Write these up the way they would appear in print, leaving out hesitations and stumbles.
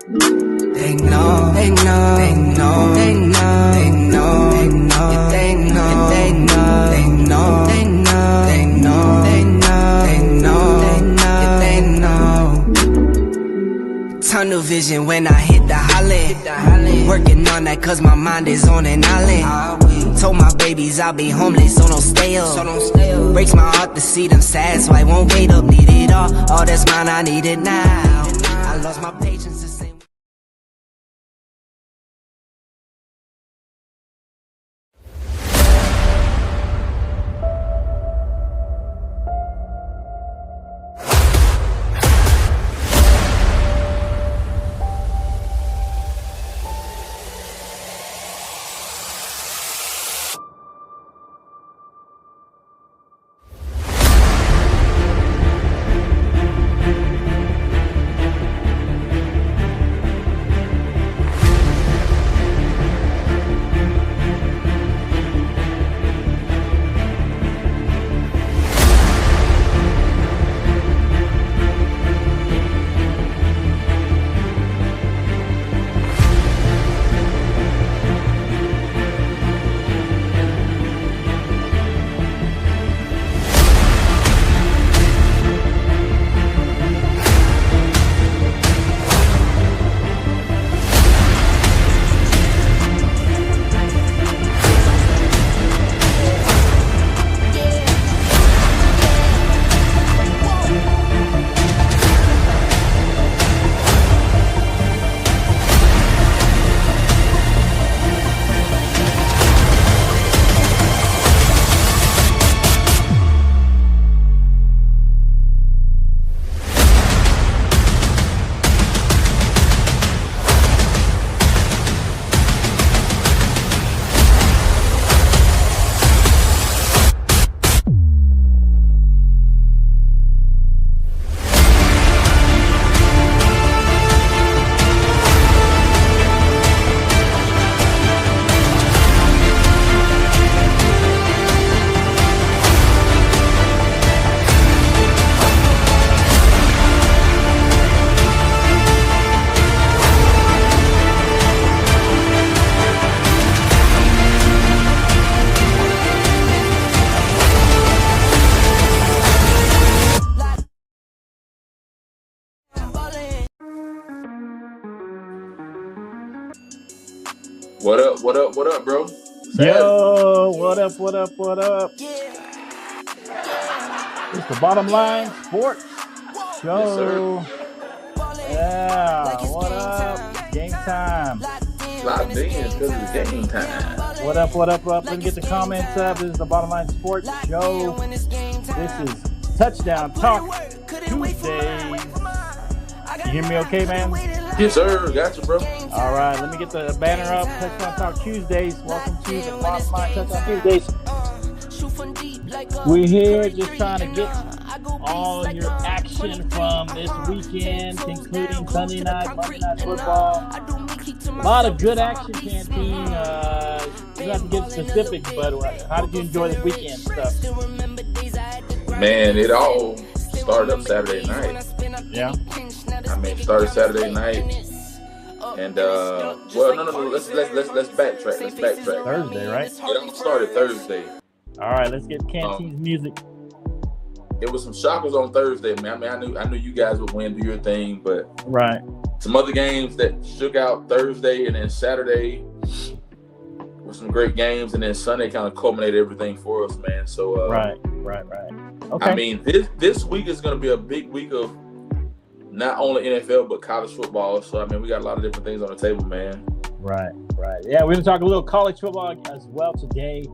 They know, they know, they know, they know, they know, they know, they know, they know, they know, they know, they know, they know, they know, they know. Tunnel vision when I hit the holly. Working on that cause my mind is on an island. Told my babies I'll be homeless, so don't stay up. Breaks my heart to see them sad, so I won't wait up. Need it all that's mine, I need it now. I lost my patience the same. What up, what up, what up, bro? Yo, what up, what up, what up? It's the Bottom Line Sports Show. Yeah, what up? Game time. Locked in because it's game time. What up, what up, what up? Let's get the comments up. This is the Bottom Line Sports Show. This is Touchdown Talk Tuesday. You hear me okay, man? Yes, sir. Got you, bro. All right, let me get the banner up. Touchdown Talk Tuesdays. Welcome to the Bottom Line Touchdown Tuesdays. We're here just trying to get all your action from this weekend, including Sunday night, Monday night football. A lot of good action, Canteen. You have to get specific, but how did you enjoy this weekend stuff? Man, it all started up Saturday night. Yeah. I mean, started Saturday night, and no. Let's backtrack. Thursday, right? It all started Thursday. All right, let's get Canteen's music. It was some shockers on Thursday, man. I mean, I knew you guys would win, do your thing, but right, some other games that shook out Thursday, and then Saturday were some great games, and then Sunday kind of culminated everything for us, man. So right. Okay. I mean, this week is going to be a big week of not only NFL but college football. So I mean, we got a lot of different things on the table, man. Right. Yeah, we're gonna talk a little college football as well today.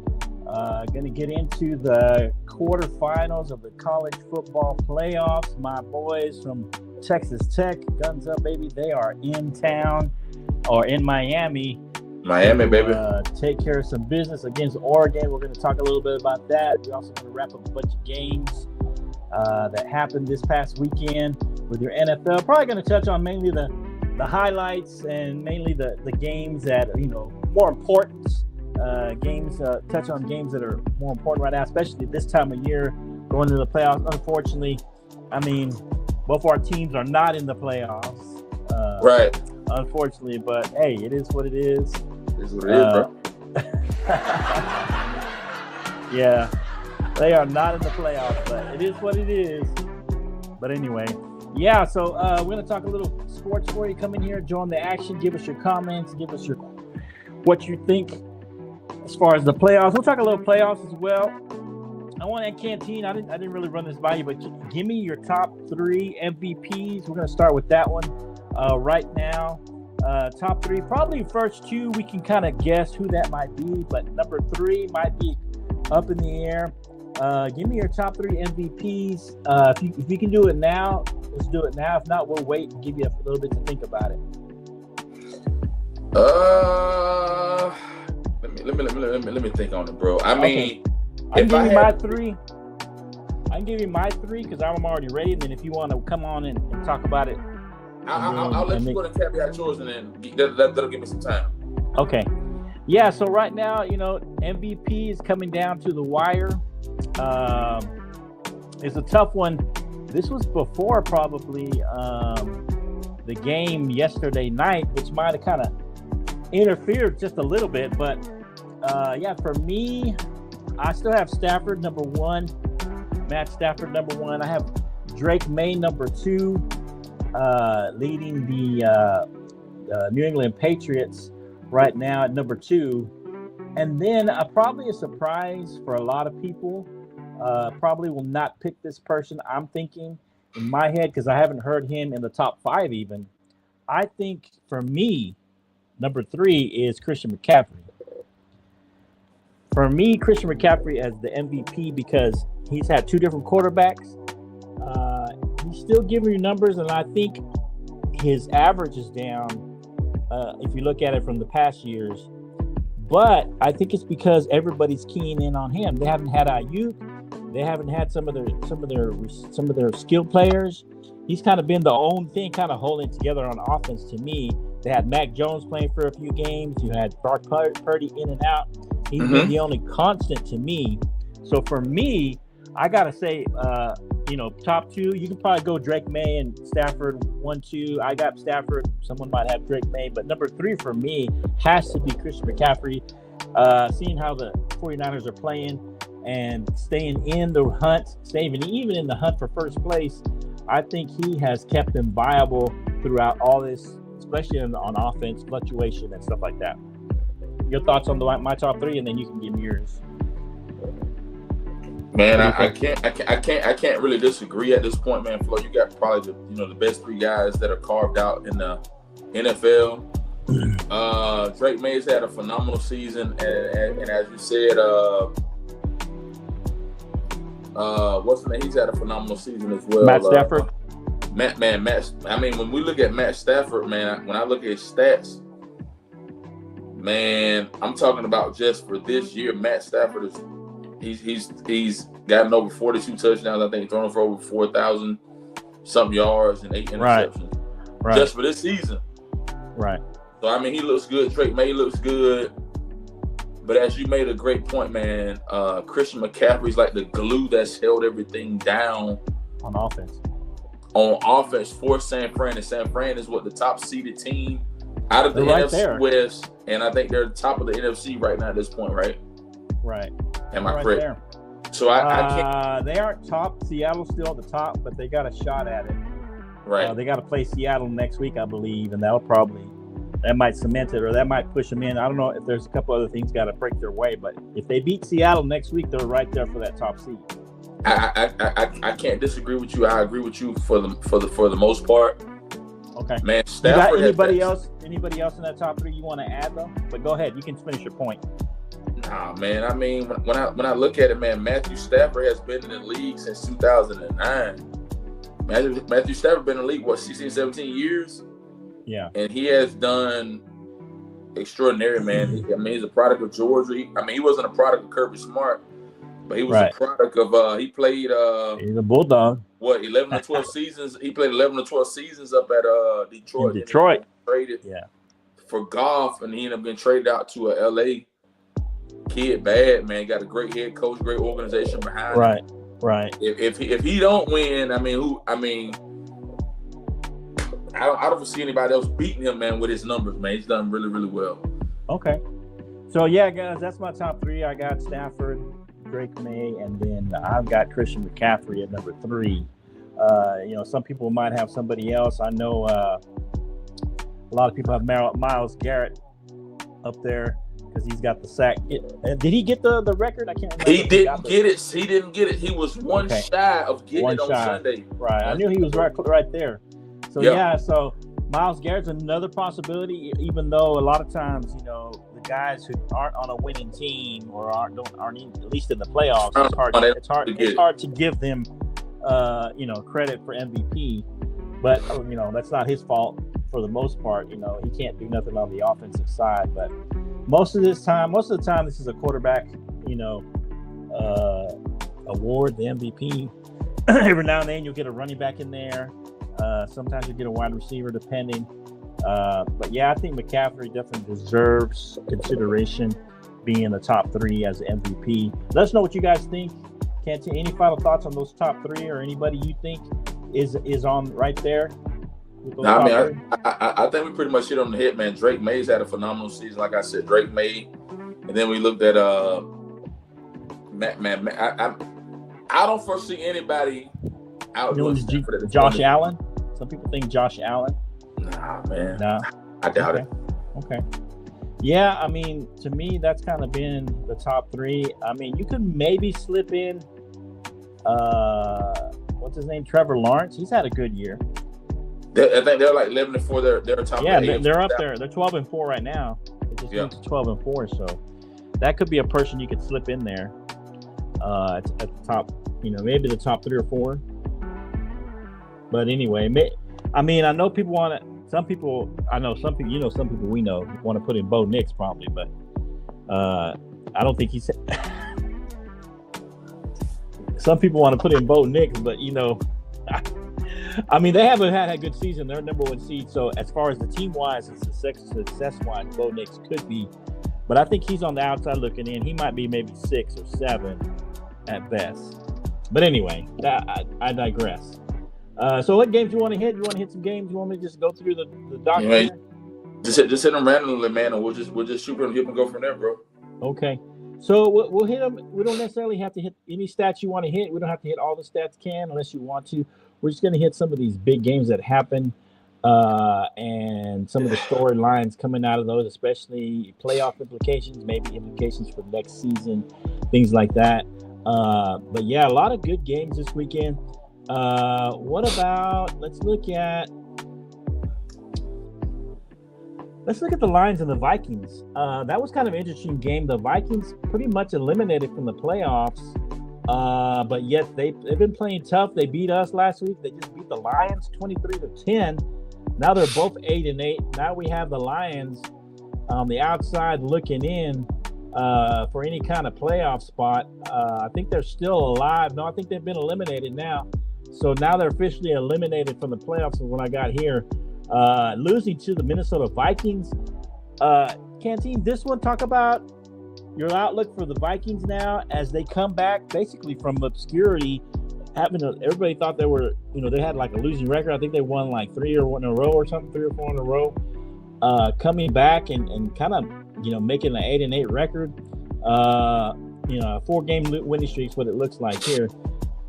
Gonna get into the quarterfinals of the college football playoffs. My boys from Texas Tech, guns up, baby. They are in town or in Miami. Miami, baby. Take care of some business against Oregon. We're going to talk a little bit about that. We're also going to wrap up a bunch of games that happened this past weekend with your NFL. Probably going to touch on mainly the highlights and mainly the games that are, more important. Touch on games that are more important right now, especially this time of year going into the playoffs. Unfortunately, I mean, both our teams are not in the playoffs. Right. unfortunately. But hey, it is what it is. It's what it is, bro. Yeah, they are not in the playoffs, but it is what it is. But anyway, yeah. So we're gonna talk a little sports for you. Come in here, join the action. Give us your comments. Give us what you think as far as the playoffs. We'll talk a little playoffs as well. I want that Canteen. I didn't really run this by you, but give me your top 3 MVPs. We're gonna start with that one right now. Top 3, probably first 2 we can kind of guess who that might be, but number 3 might be up in the air. Give me your top 3 MVPs. If you can do it now, let's do it now. If not, we'll wait and give you a little bit to think about it. Let me think on it, bro. I mean, I can give you my 3. I can give you my 3 because I'm already ready. And then if you want to come on and talk about it, I'll let you go and caveat yours, and then that'll give me some time. Okay. Yeah. So right now, MVP is coming down to the wire. It's a tough one. This was before probably the game yesterday night, which might have kind of interfered just a little bit. But yeah, for me, I still have Stafford number 1, Matt Stafford number 1. I have Drake May number 2, leading the New England Patriots right now at number 2. And then probably a surprise for a lot of people. Probably will not pick this person. I'm thinking in my head, because I haven't heard him in the top 5 even. I think for me, number 3 is Christian McCaffrey. For me, Christian McCaffrey as the MVP because he's had 2 different quarterbacks. He's still giving you numbers, and I think his average is down if you look at it from the past years. But I think it's because everybody's keying in on him. They haven't had Ayuk. They haven't had some of their skill players. He's kind of been the only thing kind of holding together on offense to me. They had Mac Jones playing for a few games. You had Brock Purdy in and out. He's been the only constant to me. So for me, I gotta say, top 2. You can probably go Drake May and Stafford 1, 2. I got Stafford. Someone might have Drake May, but number 3 for me has to be Christian McCaffrey. Seeing how the 49ers are playing and staying in the hunt, even in the hunt for first place, I think he has kept them viable throughout all this, especially on offense, fluctuation and stuff like that. Your thoughts on my top 3, and then you can give me yours. Man, I can't really disagree at this point, man. Flo, you got probably the best 3 guys that are carved out in the NFL. Drake May's had a phenomenal season, and as you said, what's the name? He's had a phenomenal season as well. Matt Stafford. Matt. I mean, when we look at Matt Stafford, man, when I look at his stats, man, I'm talking about just for this year. Matt Stafford is. He's gotten over 42 touchdowns. I think thrown for over 4,000 something yards and 8 interceptions. Right. Just for this season. Right. So I mean, he looks good. Drake May looks good. But as you made a great point, man, Christian McCaffrey's like the glue that's held everything down on offense. For San Fran, and San Fran is what the top seeded team out of the NFC West, and I think they're the top of the NFC right now at this point, right? Right. Am I correct? There. So I can't. They aren't top. Seattle's still at the top, but they got a shot at it. Right. They got to play Seattle next week, I believe, and that might cement it, or that might push them in. I don't know if there's a couple other things got to break their way, but if they beat Seattle next week, they're right there for that top seed. I can't disagree with you. I agree with you for the most part. Okay. Man, Stafford. Anybody else in that top 3 you want to add though? But go ahead. You can finish your point. Nah, man. I mean, when I look at it, man, Matthew Stafford has been in the league since 2009. Matthew Stafford been in the league, 16, 17 years? Yeah. And he has done extraordinary, man. I mean, he's a product of Georgia. He wasn't a product of Kirby Smart, but he was a product of, he played. He's a Bulldog. 11 to 12 seasons? He played 11 to 12 seasons up at Detroit. In Detroit. Traded for Goff, and he ended up getting traded out to a L.A. kid. Bad, man. Got a great head coach, great organization behind him. Right. If he don't win, I don't see anybody else beating him, man, with his numbers, man. He's done really, really well. Okay. So, yeah, guys, that's my top three. I got Stafford, Drake May, and then I've got Christian McCaffrey at number 3. Some people might have somebody else. I know a lot of people have Myles Garrett up there because he's got the sack. Did he get the record? I can't remember. He didn't get it. He didn't get it. He was one shy of getting it on Sunday. Right. I knew he was right there. So, so Myles Garrett's another possibility, even though a lot of times, the guys who aren't on a winning team or aren't at least in the playoffs, it's hard to give them credit for MVP. But that's not his fault for the most part. He can't do nothing on the offensive side. But most of the time, this is a quarterback, award, the MVP. Every now and then you'll get a running back in there. Sometimes you get a wide receiver, depending. But yeah, I think McCaffrey definitely deserves consideration being in the top 3 as MVP. Let us know what you guys think. Canteen, any final thoughts on those top 3 or anybody you think is on right there? I think we pretty much hit on the head, man. Drake May's had a phenomenal season. Like I said, Drake May. And then we looked at I don't foresee anybody out doing Josh Allen. Some people think Josh Allen. Nah, man. Nah. I doubt it. Okay. Yeah, I mean, to me, that's kind of been the top 3. I mean, you could maybe slip in, what's his name? Trevor Lawrence. He's had a good year. I think they're like 11-4. They're top. Yeah, they're up there. They're 12-4 right now. They just went to 12-4. So that could be a person you could slip in there at the top. Maybe the top 3 or 4. But anyway, I mean, I know people want to. Some people we know want to put in Bo Nix probably, but I don't think he's. Some people want to put in Bo Nix, but I mean, they haven't had a good season. They're number 1 seed, so as far as the team wise and success wise, Bo Nix could be, but I think he's on the outside looking in. He might be maybe 6 or 7 at best. But anyway, I digress. So what games you want to hit? You want to hit some games? You want me to just go through the document? Just hit them randomly, man, and we'll just shoot them and go from there, bro. Okay. So we'll hit them. We don't necessarily have to hit any stats you want to hit. We don't have to hit all the stats unless you want to. We're just going to hit some of these big games that happen and some of the storylines coming out of those, especially playoff implications, maybe implications for next season, things like that. But yeah, a lot of good games this weekend. What about, let's look at the Lions and the Vikings. That was kind of an interesting game. The Vikings pretty much eliminated from the playoffs, but yet they've been playing tough. They beat us last week. They just beat the Lions 23-10. Now they're both 8-8. Now we have the Lions on the outside looking in for any kind of playoff spot. I think they're still alive. No, I think they've been eliminated now. So now they're officially eliminated from the playoffs. Is what I got here. Losing to the Minnesota Vikings. Canteen, this one, talk about your outlook for the Vikings now as they come back basically from obscurity. Everybody thought they were, they had like a losing record. I think they won like 3 or 4 in a row. Coming back and kind of, making an 8-8 record. 4-game winning streak is what it looks like here.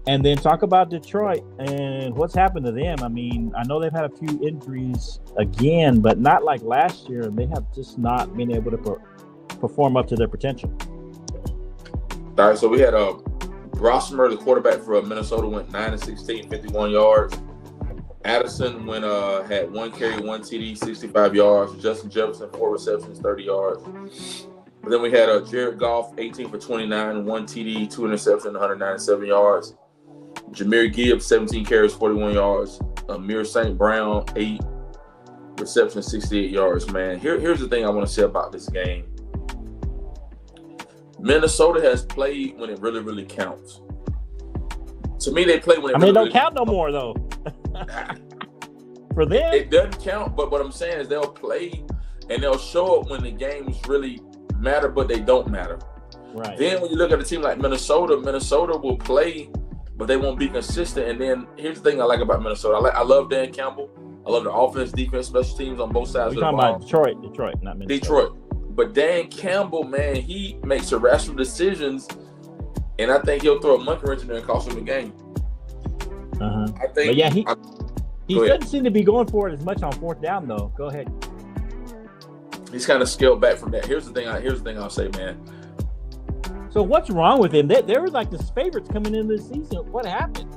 And then talk about Detroit and what's happened to them. I mean, I know they've had a few injuries again, but not like last year. They have just not been able to perform up to their potential. All right, so we had Grosmer, the quarterback for Minnesota, went 9-16, 51 yards. Addison had 1 carry, 1 TD, 65 yards. Justin Jefferson, 4 receptions, 30 yards. But then we had Jared Goff, 18 for 29, 1 TD, 2 interceptions, 197 yards. Jahmyr Gibbs, 17 carries, 41 yards. Amir St. Brown, 8 receptions, 68 yards, man. Here's the thing I want to say about this game. Minnesota has played when it really, really counts. To me, they play when it it don't count no more, though. For them. It doesn't count, but what I'm saying is they'll play and they'll show up when the games really matter, but they don't matter. Right. Then when you look at a team like Minnesota will play, but they won't be consistent. And then here's the thing I like about Minnesota. I love Dan Campbell, I love the offense, defense, special teams on both sides We're of the talking ball. about Detroit, not Minnesota. Detroit. But Dan Campbell, man, he makes irrational decisions, and I think he'll throw a monkey wrench in there and cost him the game. Uh-huh. I think. But yeah, he Go ahead. doesn't seem to be going for it as much on fourth down, though. Go ahead. He's kind of scaled back from that. Here's the thing I'll say, man. So what's wrong with him? They were like the favorites coming into the season. What happened?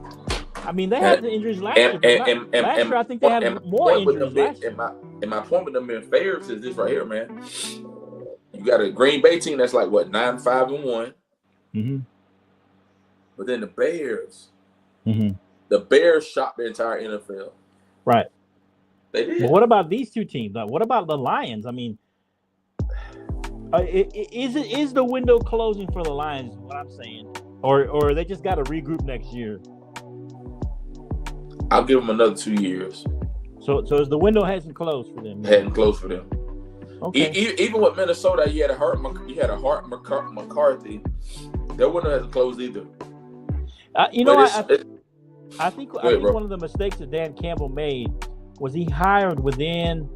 I mean, they had the injuries last year. Last year, I think they had more injuries last year. And my point with them being favorites is this right here, man. You got a Green Bay team that's like, what, 9-5-1. Mm-hmm. But then the Bears. Mm-hmm. The Bears shocked the entire NFL. Right. They did. But what about these two teams? Like, what about the Lions? I mean, is the window closing for the Lions? What I'm saying, or they just got to regroup next year? I'll give them another 2 years. So is the window hasn't closed for them? Hadn't closed for them. Okay. Even with Minnesota, you had a Hart McCarthy. Their window hasn't closed either. I think one of the mistakes that Dan Campbell made was he hired within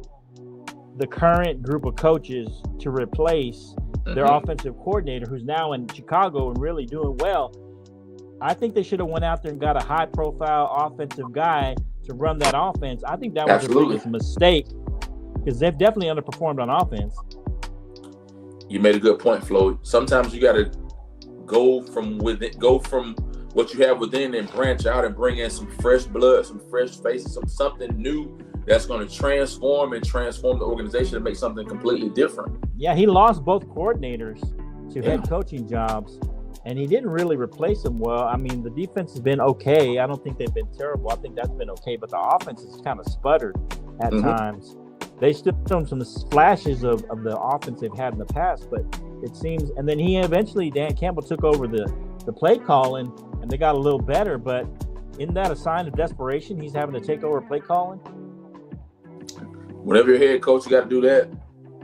the current group of coaches to replace their offensive coordinator, who's now in Chicago and really doing well. I think they should have went out there and got a high-profile offensive guy to run that offense. I think that was the biggest mistake because they've definitely underperformed on offense. You made a good point, Flo. Sometimes you got to go from what you have within and branch out and bring in some fresh blood, some fresh faces, something new that's going to transform the organization and make something completely different. Yeah, he lost both coordinators to head coaching jobs, and he didn't really replace them well. I mean, the defense has been okay. I don't think they've been terrible. I think that's been okay, but the offense has kind of sputtered at times. They still shown some flashes of the offense they've had in the past, but it seems, and then Dan Campbell took over the play calling, and they got a little better, but isn't that a sign of desperation? He's having to take over play calling? Whenever you're head coach, you got to do that.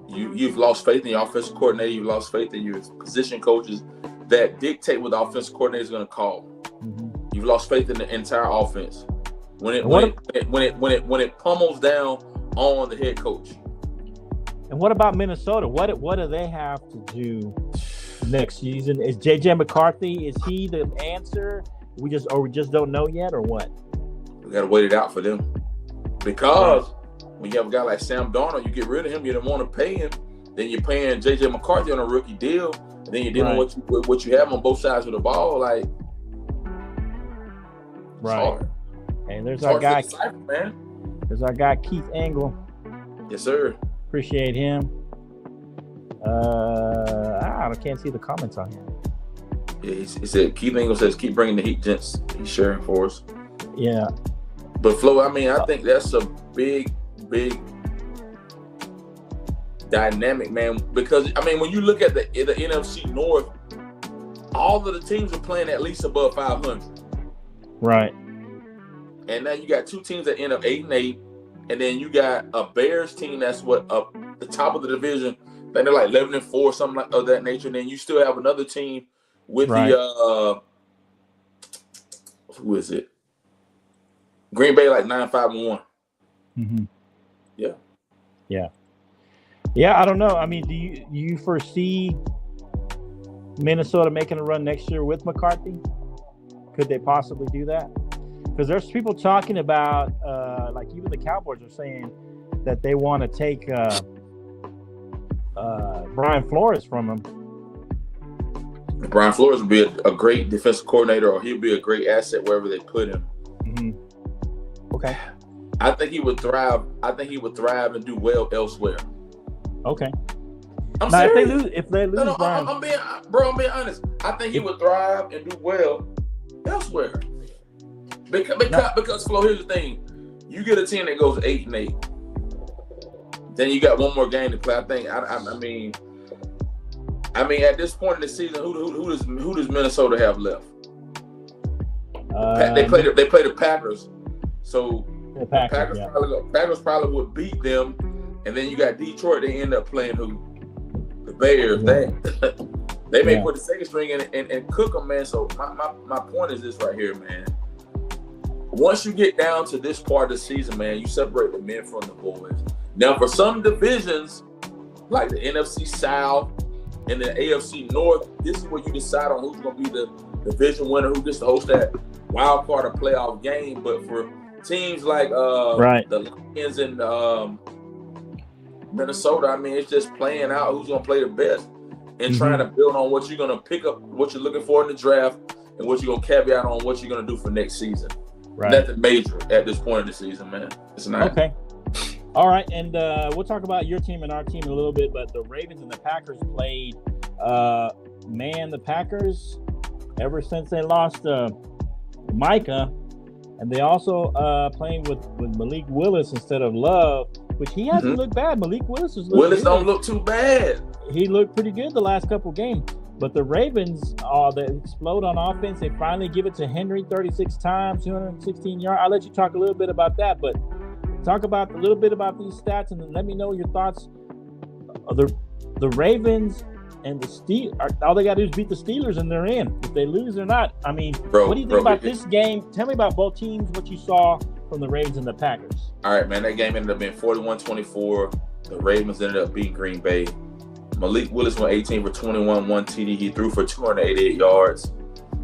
You've lost faith in your offensive coordinator. You've lost faith in your position coaches that dictate what the offensive coordinator is going to call. Mm-hmm. You've lost faith in the entire offense. When it pummels down on the head coach. And what about Minnesota? What do they have to do next season? Is JJ McCarthy, is he the answer? We just don't know yet, or what? We got to wait it out for them. Because when you have a guy like Sam Darnold, you get rid of him, you don't want to pay him. Then you're paying JJ McCarthy on a rookie deal. And then you're dealing with what you have on both sides of the ball. Like, right. And there's our guy, man. There's our guy Keith Engel. Yes, sir. Appreciate him. I can't see the comments on here. Yeah, he said Keith Engel says keep bringing the heat, gents. He's sharing for us. Yeah. But Flo, I mean, I think that's a big dynamic, man. Because I mean, when you look at the NFC North, all of the teams are playing at least above 500. Right. And now you got two teams that end up 8-8, and then you got a Bears team that's up the top of the division. I think they're like 11-4, something like of that nature. And then you still have another team with the who is it? Green Bay like 9-5-1. Mm-hmm. Yeah. Yeah, I don't know. I mean, do you foresee Minnesota making a run next year with McCarthy? Could they possibly do that? Because there's people talking about, like even the Cowboys are saying that they want to take Brian Flores from him. Brian Flores would be a great defensive coordinator, or he'd be a great asset wherever they put him. Mm-hmm. Okay. I think he would thrive. And do well elsewhere. Okay. I'm now, serious. if they lose, no, I'm being honest. I think he would thrive and do well elsewhere. Because Flo, here's the thing: you get a team that goes 8-8, then you got one more game to play. I think. I mean, at this point in the season, who does Minnesota have left? They play the Packers, so the Packers probably would beat them, and then you got Detroit. They end up playing who? The Bears. Yeah. They may put the second string in and cook them, man. So my point is this right here, man. once you get down to this part of the season, man, you separate the men from the boys. Now, for some divisions, like the NFC South and the AFC North, this is where you decide on who's going to be the division winner, who gets to host that wild card or playoff game. But for teams like the Lions and Minnesota, I mean, it's just playing out who's going to play the best and trying to build on what you're going to pick up, what you're looking for in the draft, and what you're going to caveat on what you're going to do for next season. Right. Nothing major at this point in the season, man. It's not. Okay. All right, and we'll talk about your team and our team in a little bit, but the Ravens and the Packers played. The Packers, ever since they lost Micah, and they also playing with Malik Willis instead of Love, which he hasn't looked bad. Malik Willis is looking good. Don't look too bad. He looked pretty good the last couple games. But the Ravens, they explode on offense. They finally give it to Henry 36 times, 216 yards. I'll let you talk a little bit about that, but talk about a little bit about these stats, and then let me know your thoughts. The Ravens and the Steelers, all they got to do is beat the Steelers, and they're in. If they lose, they're not. I mean, what do you think about this game? Tell me about both teams, what you saw from the Ravens and the Packers. All right, man, that game ended up being 41-24. The Ravens ended up beating Green Bay. Malik Willis went 18 for 21, 1 TD. He threw for 288 yards.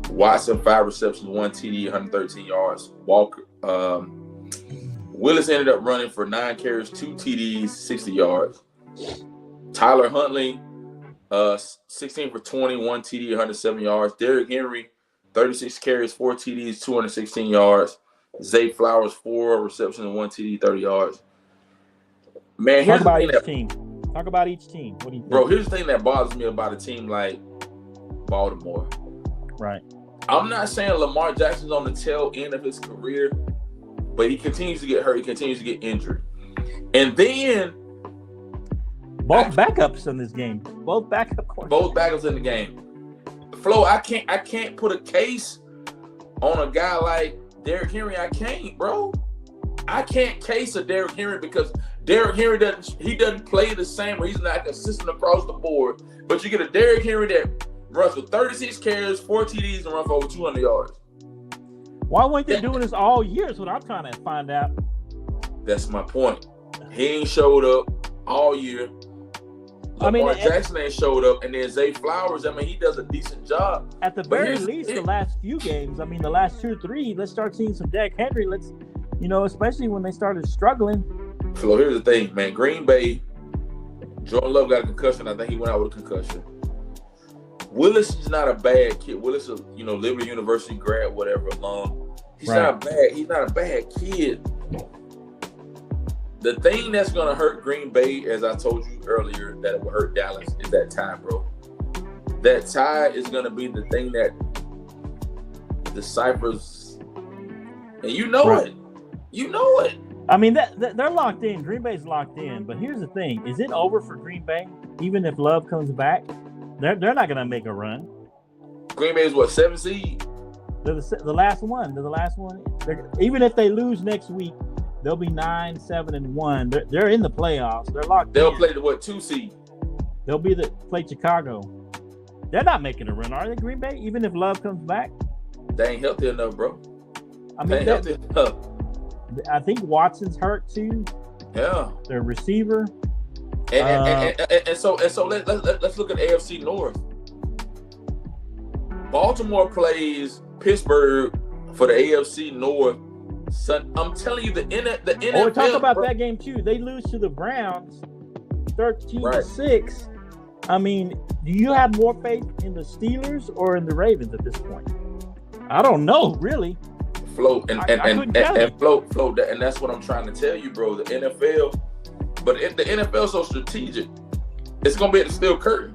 Watson, 5 receptions, 1 TD, 113 yards. Willis ended up running for 9 carries, 2 TDs, 60 yards. Tyler Huntley, 16 for 20, 1 TD, 107 yards. Derrick Henry, 36 carries, 4 TDs, 216 yards. Zay Flowers, 4 receptions, 1 TD, 30 yards. Man, here's Talk about each team. What do you think? Bro, here's the thing that bothers me about a team like Baltimore. Right. I'm not saying Lamar Jackson's on the tail end of his career, but he continues to get hurt. He continues to get injured. And then both backups in this game. Both backups in the game. Flo, I can't put a case on a guy like Derrick Henry. I can't, bro. I can't case a Derrick Henry because Derrick Henry doesn't play the same, or he's not consistent across the board. But you get a Derrick Henry that runs for 36 carries, 4 TDs, and runs for over 200 yards. Why weren't they doing this all year is what I'm trying to find out. That's my point. He ain't showed up all year. Lamar Jackson ain't showed up, and then Zay Flowers, he does a decent job. At the very least, the last few games, the last 2 or 3, let's start seeing some Derrick Henry. Let's, especially when they started struggling. So here's the thing, man. Green Bay, Jordan Love got a concussion. I think he went out with a concussion. Willis is not a bad kid. Willis is, Liberty University grad, whatever, alum. He's not a bad kid. The thing that's going to hurt Green Bay, as I told you earlier, that it will hurt Dallas, is that tie, bro. That tie is going to be the thing that deciphers, and you know it. You know it. They're locked in. Green Bay's locked in. But here's the thing. Is it over for Green Bay? Even if Love comes back, they're not going to make a run. Green Bay is what, 7 seed? They're the last one. They're the last one. Even if they lose next week, they'll be 9, 7, and 1. They're in the playoffs. They're locked in. They'll play the 2 seed? They'll play Chicago. They're not making a run, are they, Green Bay? Even if Love comes back? They ain't healthy enough, bro. They ain't healthy enough. I think Watson's hurt too. Yeah. Their receiver. And so let's look at AFC North. Baltimore plays Pittsburgh for the AFC North. I'm telling you, the NFL. Oh, talk about that game too. They lose to the Browns, 13-6. Do you have more faith in the Steelers or in the Ravens at this point? I don't know, really. Flo, and that's what I'm trying to tell you, bro. The NFL, but the NFL is so strategic. It's gonna be at the steel curtain.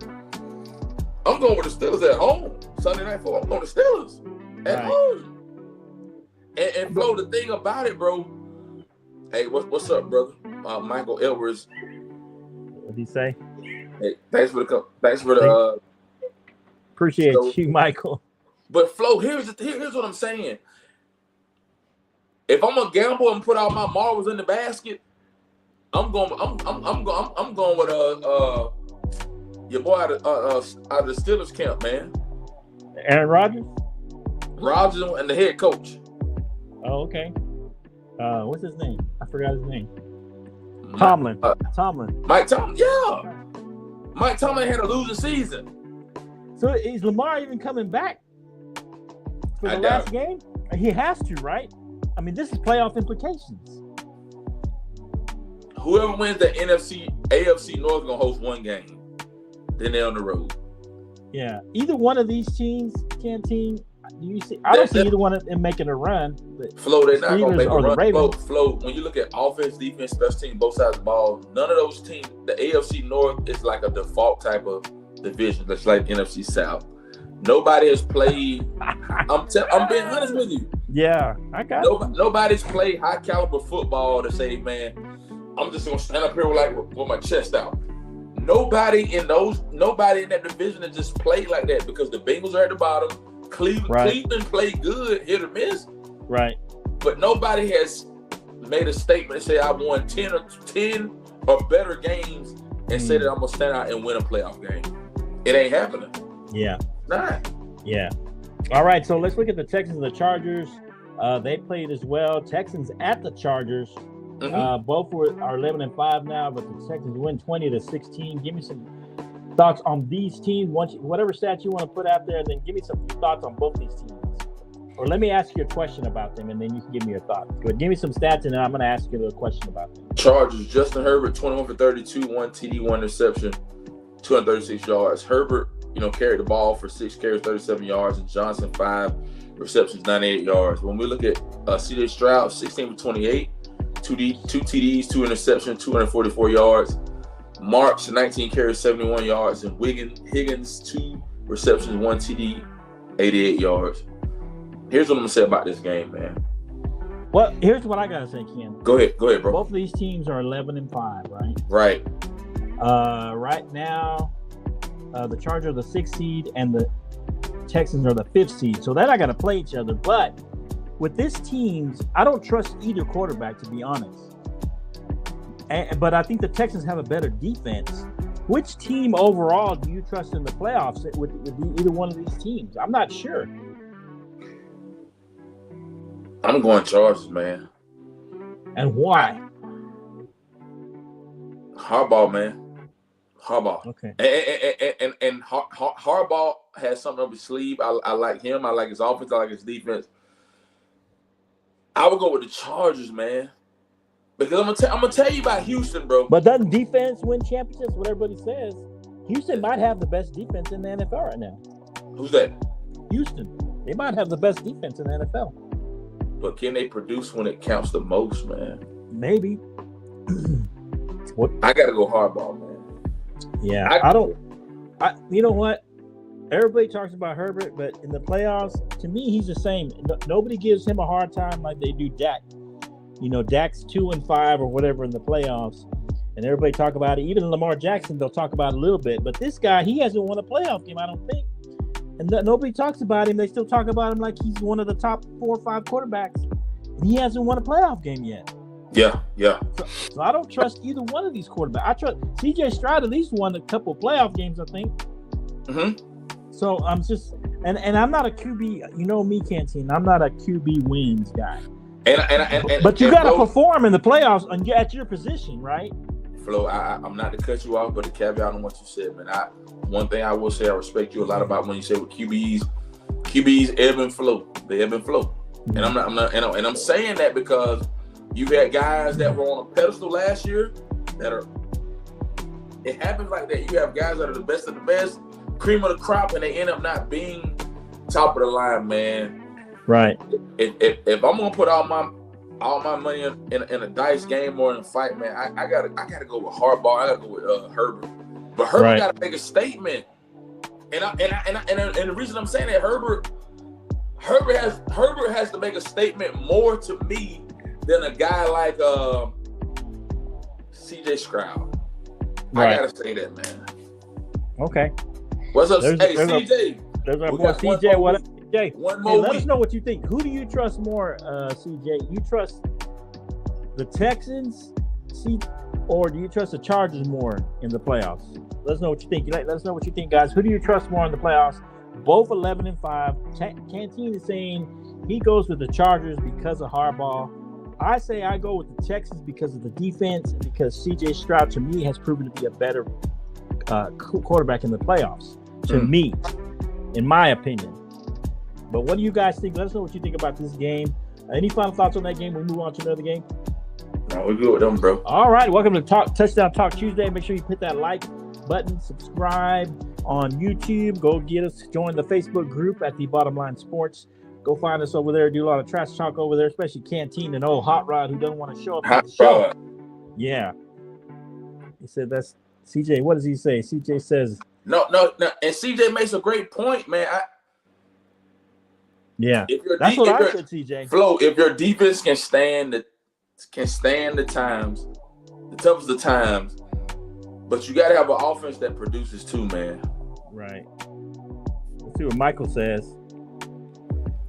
I'm going with the Steelers at home. Sunday night football. I'm going to Steelers at home. And Flo, the thing about it, bro. Hey, what's up, brother? Michael Edwards. What'd he say? Hey, thanks for the. Appreciate you, Michael. But Flo, here's what I'm saying. If I'm gonna gamble and put all my marbles in the basket, I'm going with your boy out of the Steelers camp, man. Aaron Rodgers? Rodgers and the head coach. Oh, okay. What's his name? I forgot his name. Tomlin. Mike Tomlin. Yeah. Mike Tomlin had a losing season. So is Lamar even coming back for the last game? He has to, right? I mean, this is playoff implications. Whoever wins the AFC North gonna host one game. Then they're on the road. Yeah. Either one of these teams, Canteen, do you see? I don't see either one of them making a run. Flo, they're not gonna make a run. Flo, when you look at offense, defense, special team, both sides of the ball, none of those teams. The AFC North is like a default type of division. That's like NFC South. Nobody has played. I'm being honest with you. Yeah, I got it. Nobody's played high caliber football to say, man, I'm just gonna stand up here with my chest out. Nobody in that division has just played like that because the Bengals are at the bottom. Cleveland played good, hit or miss. Right. But nobody has made a statement and say I won 10 or better games and say that I'm gonna stand out and win a playoff game. It ain't happening. Yeah. Not. Yeah. All right, so let's look at the Texans and the Chargers. They played as well. Texans at the Chargers. Both are 11-5 now, but the Texans win 20-16. Give me some thoughts on these teams. Whatever stats you want to put out there, and then give me some thoughts on both these teams. Or let me ask you a question about them, and then you can give me your thoughts. Good. Give me some stats, and then I'm going to ask you a question about them. Chargers, Justin Herbert, 21 for 32, 1 TD, 1 interception, 236 yards. Herbert, carried the ball for 6 carries, 37 yards, and Johnson, 5 receptions, 98 yards. When we look at C.J. Stroud, 16 for 28, 2 TDs, 2 interceptions, 244 yards. Marks, 19 carries, 71 yards, and Higgins, 2 receptions, 1 TD, 88 yards. Here's what I'm gonna say about this game, man. Well, here's what I gotta say, Ken. Go ahead, bro. Both of these teams are 11-5, right? Right. Right now, the Chargers are the 6th seed and the Texans are the 5th seed. So they're not gonna play each other. But with this teams, I don't trust either quarterback, to be honest. But I think the Texans have a better defense. Which team overall do you trust in the playoffs with either one of these teams? I'm not sure. I'm going Chargers, man. And why? Harbaugh, man. Harbaugh. Okay. And Harbaugh has something up his sleeve. I like him. I like his offense. I like his defense. I would go with the Chargers, man. Because I'm gonna tell you about Houston, bro. But doesn't defense win championships? What everybody says. Houston might have the best defense in the NFL right now. Who's that? Houston. They might have the best defense in the NFL. But can they produce when it counts the most, man? Maybe. What? I gotta go Harbaugh, man. Yeah, you know what? Everybody talks about Herbert, but in the playoffs, to me, he's the same. Nobody gives him a hard time like they do Dak. Dak's 2-5 or whatever in the playoffs, and everybody talk about it. Even Lamar Jackson, they'll talk about it a little bit. But this guy, he hasn't won a playoff game, I don't think. And nobody talks about him. They still talk about him like he's one of the top 4 or 5 quarterbacks. And he hasn't won a playoff game yet. Yeah. So I don't trust either one of these quarterbacks. I trust C.J. Stroud at least won a couple playoff games, I think. Mm-hmm. So I'm just and I'm not a QB. You know me, Canteen. I'm not a QB wins guy. But you got to perform in the playoffs and get at your position, right? Flo, I'm not to cut you off, but a caveat on what you said, man. One thing I will say, I respect you a lot about when you say with QBs ebb and flow. They ebb and flow, and I'm saying that because you've had guys that were on a pedestal last year it happens like that. You have guys that are the best of the best, cream of the crop, and they end up not being top of the line, man. Right. If I'm gonna put all my money in a dice game or in a fight, man, I gotta go with Harbaugh. I gotta go with Herbert. But Herbert gotta make a statement. And the reason I'm saying that Herbert has to make a statement more to me than a guy like C.J. Stroud. I gotta say that, man. Okay. What's up, CJ? There's our boy CJ. What up, CJ? One more let week. us know what you think. Who do you trust more, CJ? You trust the Texans, or do you trust the Chargers more in the playoffs? Let us know what you think. Let us know what you think, guys. Who do you trust more in the playoffs? Both 11-5. Canteen is saying He goes with the Chargers because of Harbaugh. I say I go with the Texans because of the defense, and because C.J. Stroud, to me, has proven to be a better quarterback in the playoffs, to me, in my opinion. But what do you guys think? Let us know what you think about this game. Any final thoughts on that game? We move on to another game. No, we're good with them, bro. All right. Welcome to Touchdown Talk Tuesday. Make sure you hit that like button, subscribe on YouTube. Go get us, join the Facebook group at The Bottom Line Sports. Go find us over there. Do a lot of trash talk over there, especially Canteen and old Hot Rod, who doesn't want to show up at the show. Yeah. He said that's CJ. What does he say? CJ says no. And CJ makes a great point, man. That's what I said, CJ. Flo, if your defense can stand the times, the toughest of times, but you got to have an offense that produces too, man. Right. Let's see what Michael says.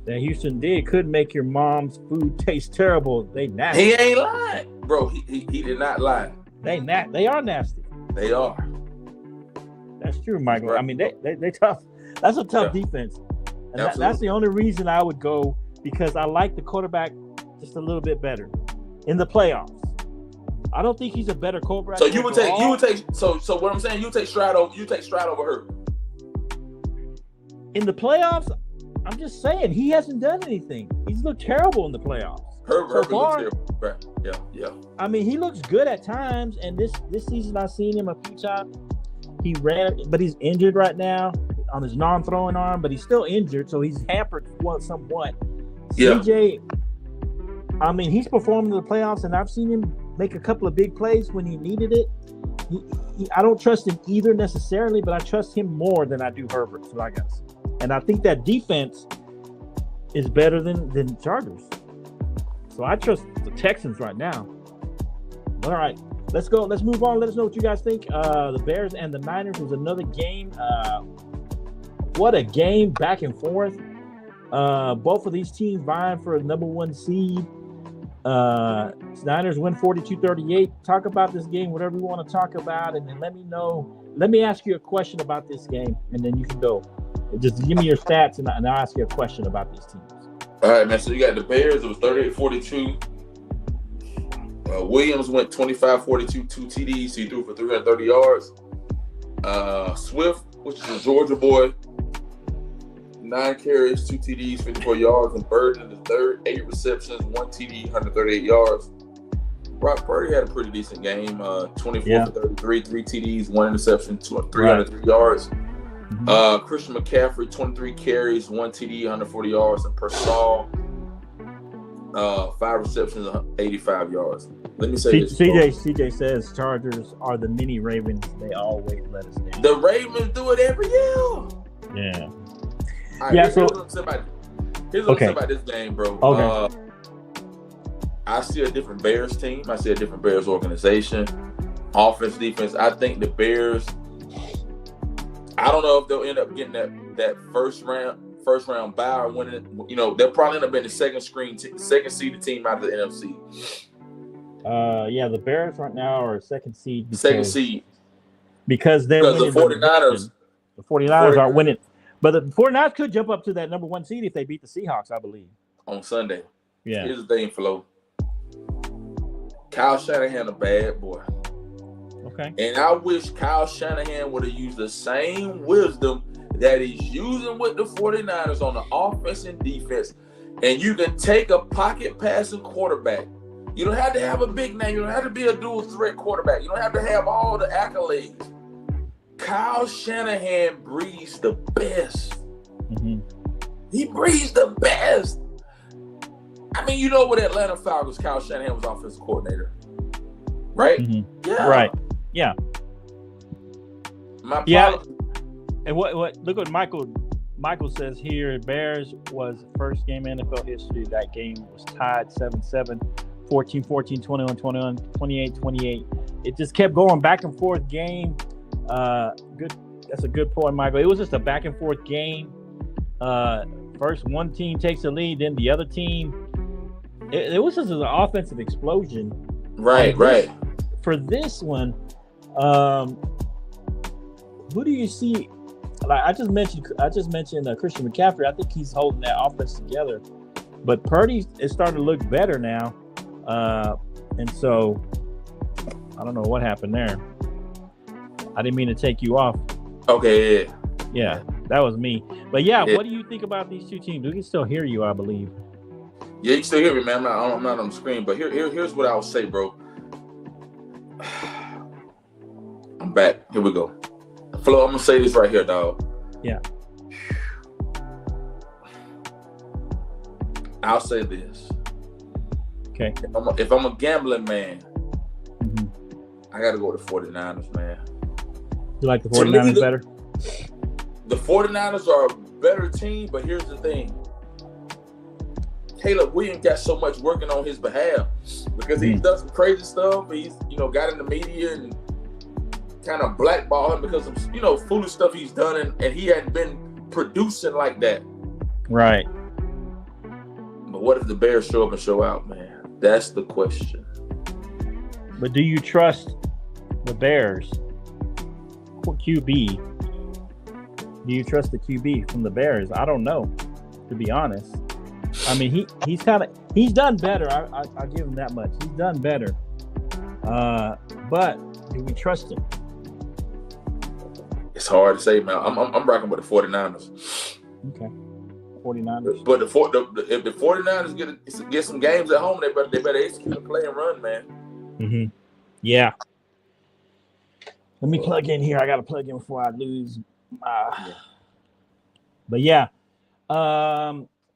That Houston could make your mom's food taste terrible. They nasty. He ain't lying, bro. He did not lie. They are nasty. They are. That's true, Michael. Right. I mean, they tough. That's a tough defense, and that's the only reason I would go, because I like the quarterback just a little bit better in the playoffs. I don't think he's a better quarterback. So you would take. So what I'm saying, you take Stroud over her. In the playoffs, I'm just saying he hasn't done anything. He's looked terrible in the playoffs. Herbert looks terrible. Right. Yeah. I mean, he looks good at times, and this season I've seen him a few times. He ran, but he's injured right now on his non-throwing arm, but he's still injured, so he's hampered somewhat. Yeah. CJ, I mean, he's performed in the playoffs, and I've seen him make a couple of big plays when he needed it. I don't trust him either necessarily, but I trust him more than I do Herbert. So I guess, and I think that defense is better than Chargers. So I trust the Texans right now. All right, let's go. Let's move on. Let us know what you guys think. The Bears and the Niners was another game. What a game, back and forth. Both of these teams vying for a number one seed. Niners win 42-38. Talk about this game, whatever you want to talk about, and then let me know. Let me ask you a question about this game, and then you can go. Just give me your stats, and I'll ask you a question about these teams. All right, man. So you got the Bears. It was 38-42. Williams went 25-42, 2 TDs. He threw for 330 yards. Swift, which is a Georgia boy, 9 carries, 2 TDs, 54 yards. And Burden in the third, 8 receptions, 1 TD, 138 yards. Brock Purdy had a pretty decent game. 24 for 33, 3 TDs, 1 interception, 303 yards. Mm-hmm. Christian McCaffrey, 23 carries, 1 TD, 140 yards. And Purcell, 5 receptions, 85 yards. Let me say this. CJ says Chargers are the mini Ravens. They always let us down. The Ravens do it every year. Yeah. All right, here's what I'm saying about this game, bro. Okay. I see a different Bears team. I see a different Bears organization. Offense, defense. I think the Bears, I don't know if they'll end up getting that first round bye or winning. You know, they'll probably end up being the second seeded team out of the NFC. The Bears right now are second seed. Second seed. Because the 49ers. The 49ers aren't winning. But the 49ers could jump up to that number one seed if they beat the Seahawks, I believe. On Sunday. Yeah. Here's the thing, Flo. Kyle Shanahan a bad boy. Okay. And I wish Kyle Shanahan would have used the same wisdom that he's using with the 49ers on the offense and defense. And you can take a pocket passing quarterback. You don't have to have a big name. You don't have to be a dual threat quarterback. You don't have to have all the accolades. Kyle Shanahan breeds the best. Mm-hmm. He breeds the best. I mean, you know, with Atlanta Falcons, Kyle Shanahan was offensive coordinator. Right? Mm-hmm. Yeah. Right. Yeah. Yeah. And what look what Michael says here. Bears was the first game in NFL history. That game was tied 7-7, 14-14, 21-21, 28-28. It just kept going back and forth game. Good. That's a good point, Michael. It was just a back and forth game. First one team takes the lead, then the other team. It was just an offensive explosion. Right. For this one, who do you see? Like I just mentioned Christian McCaffrey. I think he's holding that offense together. But Purdy is starting to look better now. And so I don't know what happened there. I didn't mean to take you off. Okay, Yeah, that was me. But yeah, what do you think about these two teams? We can still hear you, I believe. Yeah, you still hear me, man. I'm not on the screen, but here's what I'll say, bro. I'm back. Here we go. Flo, I'm gonna say this right here, dog. Yeah. I'll say this. Okay. If I'm a gambling man, I gotta go with the 49ers, man. You like the 49ers better? The 49ers are a better team, but here's the thing. Caleb Williams got so much working on his behalf because he's done some crazy stuff. He's, got in the media and kind of blackballed him because of, foolish stuff he's done, and he hadn't been producing like that. Right. But what if the Bears show up and show out, man? That's the question. But do you trust the Bears QB? Do you trust the QB from the Bears? I don't know, to be honest. I mean, he's done better. I'll give him that much. He's done better. But do we trust him? It's hard to say, man. I'm rocking with the 49ers. Okay. 49ers. But if the 49ers get some games at home, they better execute and play and run, man. Mm-hmm. Yeah. Let me plug in here. I got to plug in before I lose. But yeah.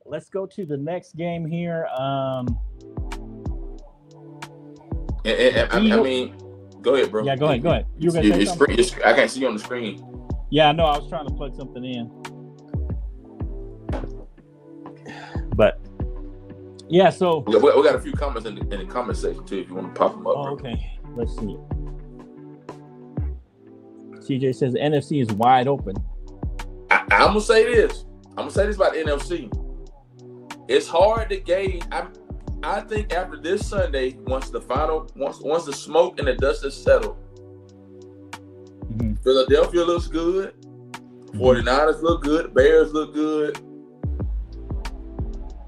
Let's go to the next game here. I mean, go ahead, bro. Yeah, go ahead. You were gonna say something? I can't see you on the screen. Yeah, no, I was trying to plug something in. But yeah, so we got a few comments in the comment section too. If you want to pop them up. Oh, okay. Let's see. CJ says the NFC is wide open. I'm gonna say this. about the NFC. It's hard to gauge. I think after this Sunday, once the smoke and the dust is settled, Philadelphia looks good. 49ers look good. Bears look good.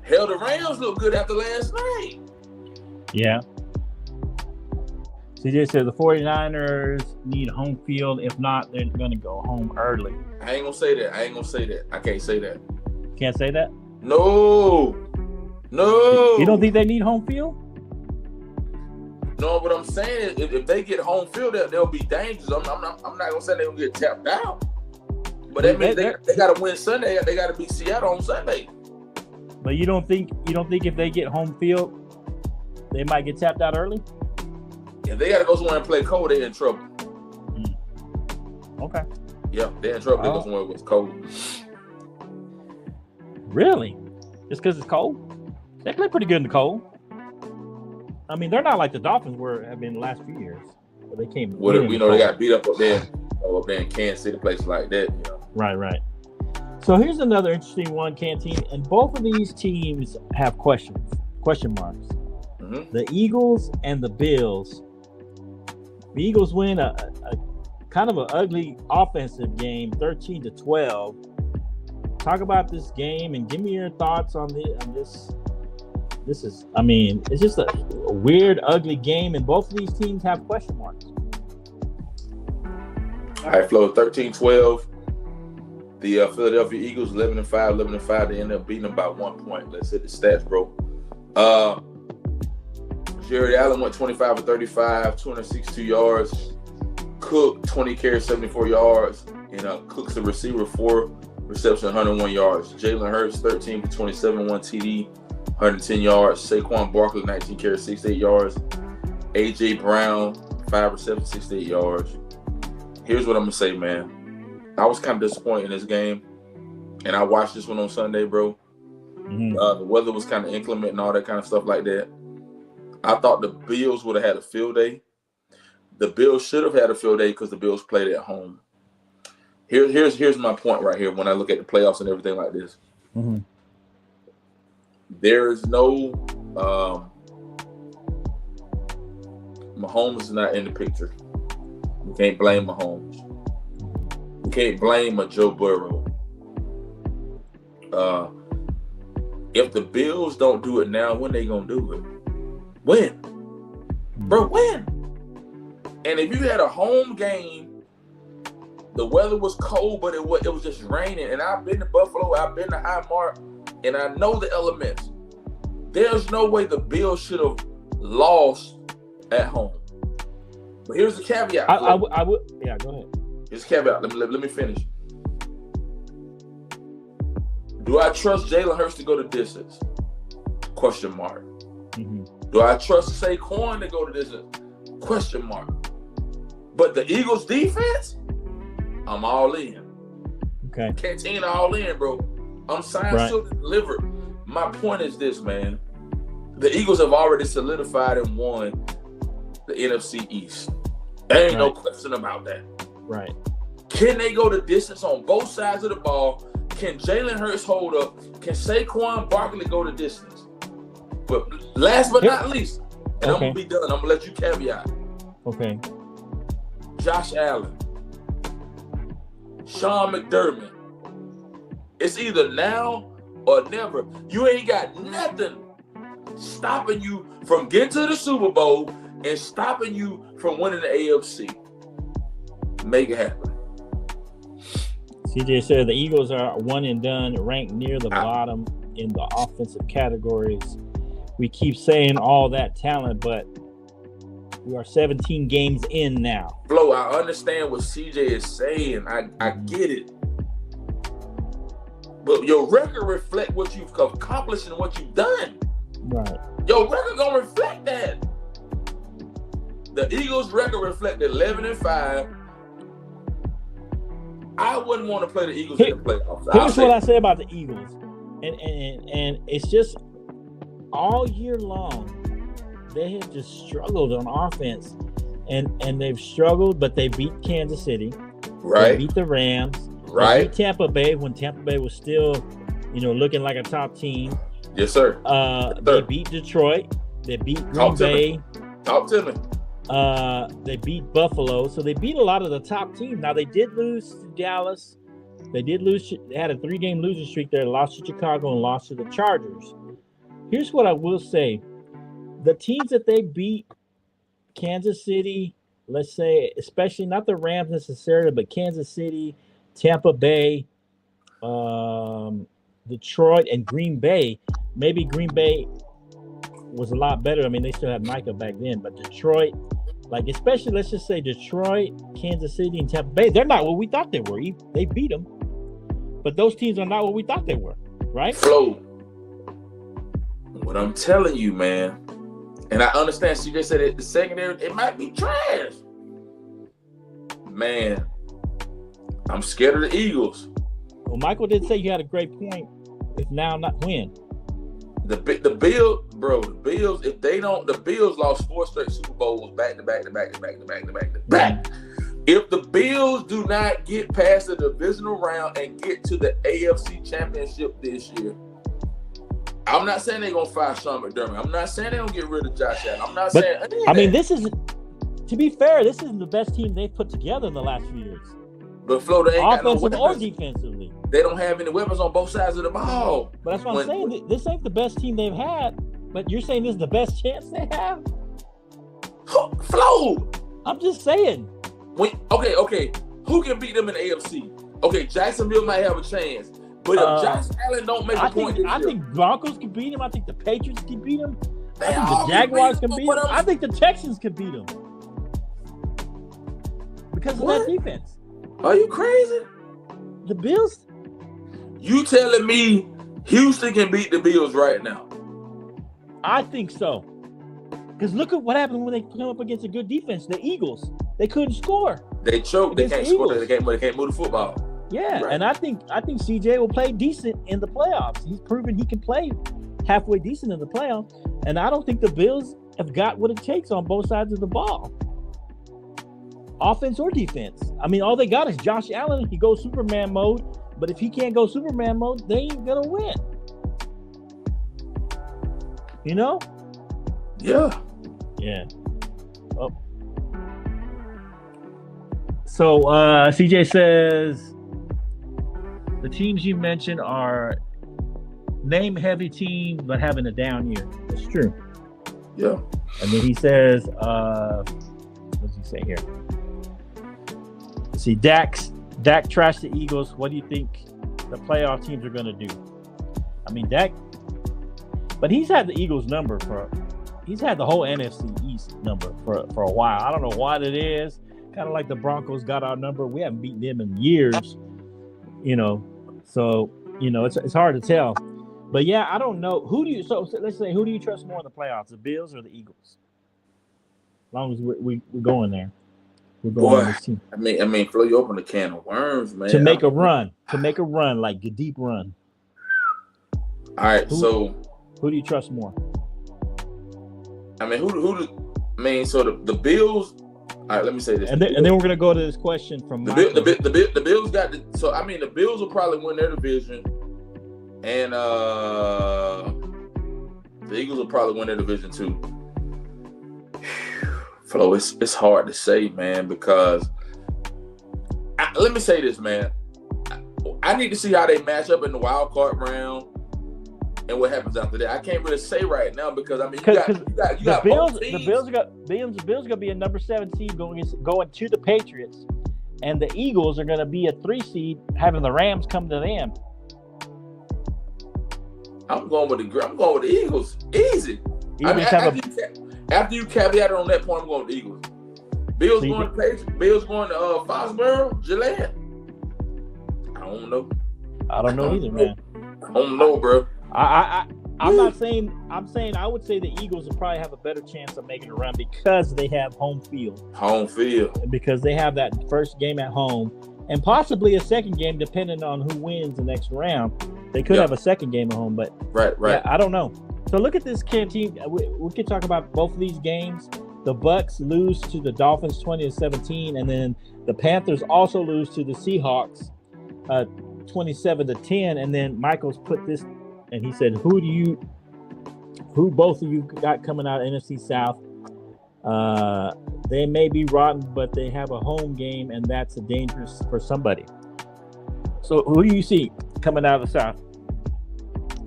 Hell, the Rams look good after last night. Yeah. CJ said the 49ers need home field. If not, they're going to go home early. I ain't going to say that. I can't say that. Can't say that? No. You don't think they need home field? No, what I'm saying is if they get home field, they'll be dangerous. I'm not going to say they're going to get tapped out. But that means they got to win Sunday. They got to beat Seattle on Sunday. But you don't think if they get home field, they might get tapped out early? If they got to go somewhere and play cold, they're in trouble. Okay. Yeah, they're in trouble. They go somewhere it's cold. Really? Just because it's cold? They play pretty good in the cold. I mean, they're not like the Dolphins have been the last few years. But they came. They got beat up up there in Kansas City, places like that. Right. So here's another interesting one, Canteen, and both of these teams have question marks. The Eagles and the Bills. The Eagles win a kind of an ugly offensive game, 13-12. Talk about this game and give me your thoughts on this. This is, I mean, it's just a weird, ugly game, and both of these teams have question marks. All right, Flo, 13-12. The Philadelphia Eagles 11-5. They ended up beating them by 1 point. Let's hit the stats, bro. Jared Allen went 25 for 35, 262 yards. Cook 20 carries, 74 yards. And Cook's the receiver, 4 receptions, 101 yards. Jalen Hurts 13 for 27, 1 TD, 110 yards. Saquon Barkley 19 carries, 68 yards. AJ Brown 5 receptions, 68 yards. Here's what I'm gonna say, man. I was kind of disappointed in this game, and I watched this one on Sunday, bro. The weather was kind of inclement and all that kind of stuff like that. I thought the Bills would have had a field day. The Bills should have had a field day because the Bills played at home. Here's my point right here when I look at the playoffs and everything like this. There is no Mahomes is not in the picture. We can't blame Mahomes. We can't blame a Joe Burrow. If the Bills don't do it now, when they gonna do it? When? Bro, when? And if you had a home game, the weather was cold, but it was just raining. And I've been to Buffalo, I've been to Highmark, and I know the elements. There's no way the Bills should have lost at home. But here's the caveat. I would. Yeah, go ahead. Here's the caveat. Let me finish. Do I trust Jalen Hurts to go the distance? Question mark. Mm-hmm. Do I trust Saquon to go the distance? Question mark. But the Eagles defense, I'm all in. Okay. Canteen all in, bro. I'm signed to deliver. My point is this, man. The Eagles have already solidified and won the NFC East. There ain't no question about that. Right. Can they go the distance on both sides of the ball? Can Jalen Hurts hold up? Can Saquon Barkley go the distance? But last but not least, and I'm going to be done. I'm going to let you caveat. Okay. Josh Allen. Sean McDermott. It's either now or never. You ain't got nothing stopping you from getting to the Super Bowl and stopping you from winning the AFC. Make it happen. CJ said the Eagles are one and done, ranked near the bottom in the offensive categories. We keep saying all that talent, but we are 17 games in now. Flo, I understand what CJ is saying. I get it. But your record reflect what you've accomplished and what you've done. Right. Your record gonna reflect that. The Eagles' record reflect 11-5. I wouldn't want to play the Eagles in the playoffs. Here's what I say about the Eagles, and it's just all year long they have just struggled on offense, and they've struggled, but they beat Kansas City, right? They beat the Rams, right? They beat Tampa Bay when Tampa Bay was still, looking like a top team. Yes, sir. They beat Detroit. They beat Green Bay. Talk to me. They beat Buffalo, so they beat a lot of the top teams. Now they did lose to Dallas. They had a 3-game losing streak there. Lost to Chicago and lost to the Chargers. Here's what I will say: the teams that they beat, Kansas City, let's say, especially not the Rams necessarily, but Kansas City, Tampa Bay, Detroit, and Green Bay. Maybe Green Bay was a lot better. I mean, they still had Micah back then, but Detroit, especially, let's just say Detroit, Kansas City, and Tampa Bay, they're not what we thought they were. They beat them, but those teams are not what we thought they were, right? Flo, what I'm telling you, man, and I understand CJ said it, the secondary, it might be trash. Man, I'm scared of the Eagles. Well, Michael did say you had a great point. If now, not when. The Bills, bro. The Bills. If they don't, the Bills lost 4 straight Super Bowls back to back. If the Bills do not get past the divisional round and get to the AFC Championship this year, I'm not saying they're gonna fire Sean McDermott. I'm not saying they're gonna get rid of Josh Allen. I'm not saying. I mean, this is, to be fair, this isn't the best team they've put together in the last few years. But Flo, they ain't offensive got no or weapons. Defensively. They don't have any weapons on both sides of the ball. But that's what I'm saying. This ain't the best team they've had. But you're saying this is the best chance they have? Flo! I'm just saying. Okay. Who can beat them in the AFC? Okay, Jacksonville might have a chance. But if Josh Allen don't make a point this year. I think Broncos can beat him. I think the Patriots can beat him. I think the Jaguars can beat him. I think the Texans can beat him. Because of that defense. Are you crazy? The Bills? You telling me Houston can beat the Bills right now? I think so. Because look at what happened when they come up against a good defense. The Eagles, they couldn't score. They choked. They can't score. They can't move the football. Yeah, right. And I think CJ will play decent in the playoffs. He's proven he can play halfway decent in the playoffs. And I don't think the Bills have got what it takes on both sides of the ball. Offense or defense. I mean, all they got is Josh Allen. He goes Superman mode. But if he can't go Superman mode, they ain't going to win. You know? Yeah. Oh. So, CJ says the teams you mentioned are name heavy team, but having a down year. It's true. Yeah. And then he says, what does he say here? Let's see, Dak trashed the Eagles. What do you think the playoff teams are going to do? I mean, Dak, but he's had the Eagles number he's had the whole NFC East number for a while. I don't know what it is. Kind of like the Broncos got our number. We haven't beaten them in years, So, it's hard to tell. But yeah, I don't know. So let's say, who do you trust more in the playoffs, the Bills or the Eagles? As long as we're going there. We're going on this team. I mean, Flo, you open a can of worms, man. To make a run, like a deep run. All right, so who do you trust more? I mean, so the Bills. All right, let me say this. And then we're gonna go to this question from the Bills got the. So I mean, the Bills will probably win their division, and the Eagles will probably win their division too. Flo, it's hard to say, man, because let me say this, man. I need to see how they match up in the wild card round and what happens after that. I can't really say right now because I mean you got the Bills. The Bills are gonna be a number 7 seed going to the Patriots, and the Eagles are gonna be a 3 seed having the Rams come to them. I'm going with the Eagles. Easy. After you caveat on that point, I'm going with the Eagles. Bills going to Patriots. Bills going to Foxborough, Gillette. I don't know. I don't know either, man. I don't know, bro. I'm not saying. I'm saying I would say the Eagles will probably have a better chance of making a run because they have home field. Because they have that first game at home and possibly a second game depending on who wins the next round. They could have a second game at home, but right. Yeah, I don't know. So look at this Canteen. We could talk about both of these games. The Bucks lose to the Dolphins 20-17, and then the Panthers also lose to the Seahawks 27-10. And then Michael's put this, and he said, "Who both of you got coming out of NFC South? They may be rotten, but they have a home game, and that's dangerous for somebody." So who do you see coming out of the South?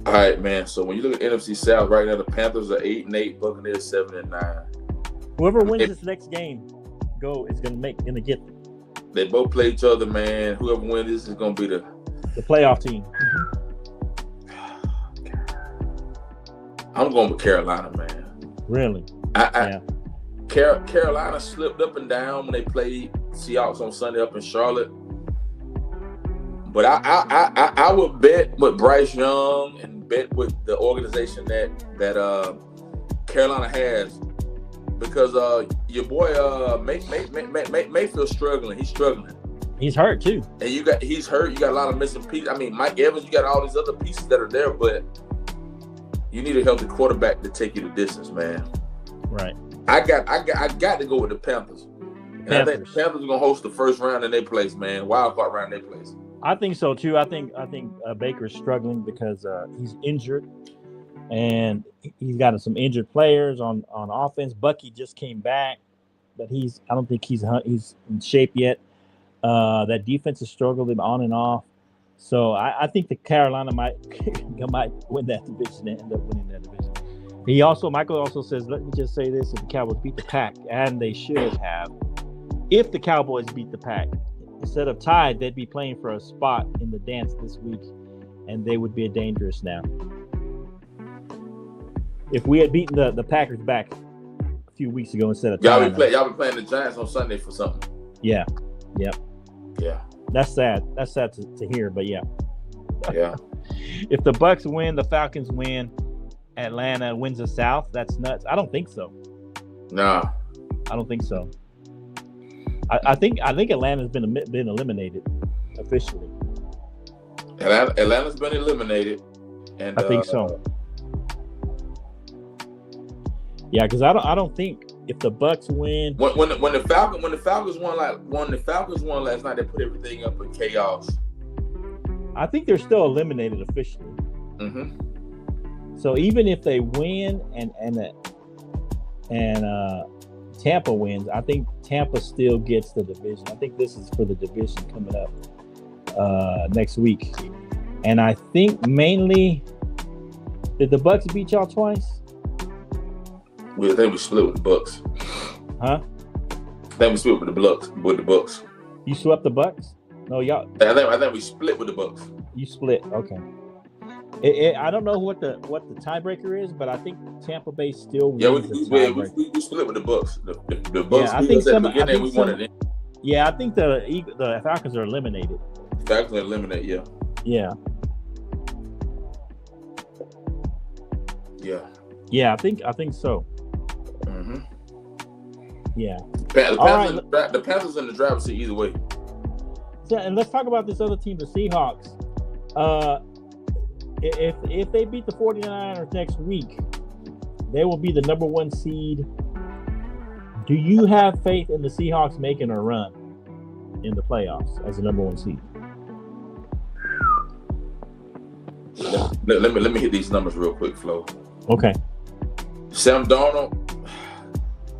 All right, man. So when you look at NFC South right now, the Panthers are 8-8, Buccaneers 7-9. Whoever wins this next game, is gonna get. They both play each other, man. Whoever wins this is gonna be the playoff team. I'm going with Carolina, man. Really? Carolina slipped up and down when they played Seahawks on Sunday up in Charlotte. But I would bet with Bryce Young and bet with the organization that Carolina has, because your boy Mayfield's struggling. He's struggling. He's hurt too. And he's hurt. You got a lot of missing pieces. I mean, Mike Evans. You got all these other pieces that are there, but you need a healthy quarterback to take you the distance, man. Right. I got to go with the Panthers. And I think the Panthers are gonna host the first round in their place, man. Wild card round in their place. I think so too. I think Baker's struggling because he's injured, and he's got some injured players on offense. Bucky just came back, but I don't think he's in shape yet. That defense is struggling on and off. So I think the Carolina might win that division and end up winning that division. Michael also says, let me just say this: if the Cowboys beat the Pack, and they should have, if the Cowboys beat the Pack, instead of tied, they'd be playing for a spot in the dance this week, and they would be dangerous now. If we had beaten the Packers back a few weeks ago instead of y'all be playing the Giants on Sunday for something. Yeah. Yep. Yeah. That's sad. That's sad to hear, but yeah. Yeah. If the Bucks win, the Falcons win, Atlanta wins the South, that's nuts. I don't think so. No. I don't think so. I think Atlanta's been eliminated officially. Atlanta's been eliminated, and I think so. Yeah, because I don't think if the Bucks win, when the Falcons won last night, they put everything up in chaos. I think they're still eliminated officially. Mm-hmm. So even if they win and Tampa wins, I think Tampa still gets the division. I think this is for the division coming up next week. And I think mainly Did the Bucks beat y'all twice? I think we split with the Bucks. Huh? I think we split with the Bucks. You swept the Bucks? No, y'all. I think we split with the Bucks. You split. Okay. I don't know what the tiebreaker is, but I think Tampa Bay still wins. We split with the Bucks. The Bucks. Yeah, I think at the beginning we won it. Yeah, I think the Falcons are eliminated. Falcons are eliminated. Yeah. Yeah. Yeah. Yeah, I think so. Mm-hmm. Yeah. The Panthers in the driver's seat either way. So, and let's talk about this other team, the Seahawks. If they beat the 49ers next week, they will be the number 1 seed. Do you have faith in the Seahawks making a run in the playoffs as the number 1 seed? Let me hit these numbers real quick, Flo. Okay. Sam Darnold,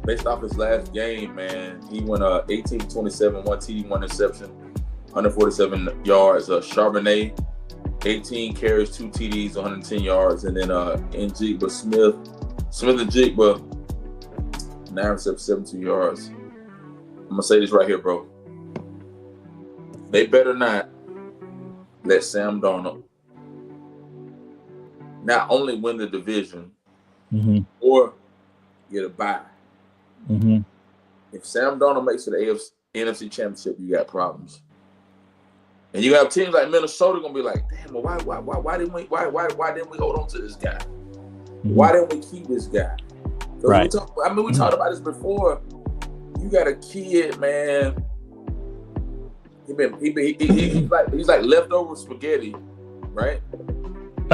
based off his last game, man, he went 18-27, 1 TD, 1 interception, 147 yards. Charbonnet, 18 carries, 2 TDs, 110 yards, and then Njigba Smith and Jigba, 9 receptions, 72 yards. I'm gonna say this right here, bro. They better not let Sam Darnold not only win the division or get a bye. Mm-hmm. If Sam Darnold makes it to the NFC Championship, you got problems. And you have teams like Minnesota gonna be like, damn, well, why didn't we hold on to this guy? Mm-hmm. Why didn't we keep this guy? Right. We talked about this before. You got a kid, man. He's like leftover spaghetti, right?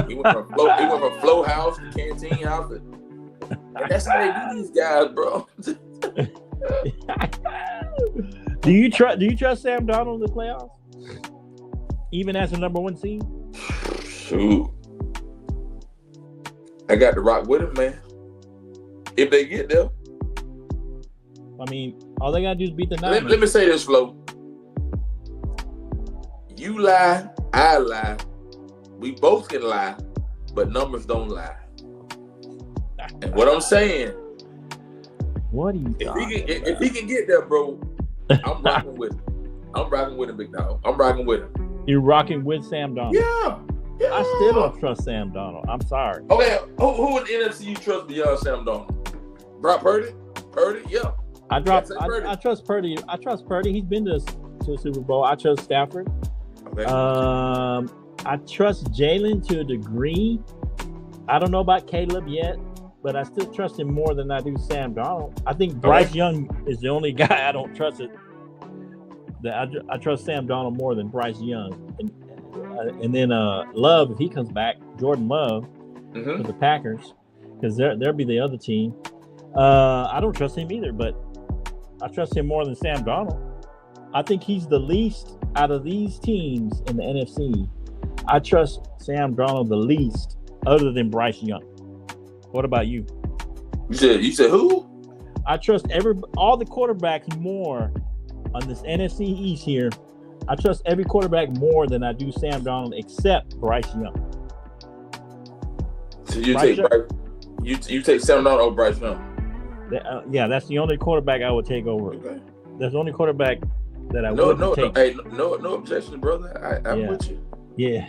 He went from FLO house to canteen house, and that's how they do these guys, bro. Do you trust Sam Darnold in the playoffs, even as the number 1 seed? Shoot, I got to rock with him, man. If they get there, I mean, all they gotta do is beat the Niners. Let me say this, Flo. You lie, I lie. We both can lie, but numbers don't lie. And what I'm saying, what are you if he can get there, bro, I'm rocking with him. I'm rocking with him, big dog. I'm rocking with him. You're rocking with Sam Darnold. Yeah. I still don't trust Sam Darnold. I'm sorry. Okay, who in the NFC you trust beyond Sam Darnold? Brock Purdy? Purdy, yeah. I trust Purdy. I trust Purdy. He's been to the Super Bowl. I trust Stafford. Okay. I trust Jalen to a degree. I don't know about Caleb yet, but I still trust him more than I do Sam Darnold. I think Bryce Young is the only guy I don't trust it. I trust Sam Darnold more than Bryce Young. And then Love, if he comes back, Jordan Love for the Packers, because they'll be the other team. I don't trust him either, but I trust him more than Sam Darnold. I think he's the least out of these teams in the NFC. I trust Sam Darnold the least, other than Bryce Young. What about you? You said who? I trust all the quarterbacks more on this NFC East here. I trust every quarterback more than I do Sam Darnold, except Bryce Young. So you take Sam Darnold over Bryce Young? Yeah, that's the only quarterback I would take over. Okay. That's the only quarterback that I would take. No objection, brother. I'm with you. Yeah.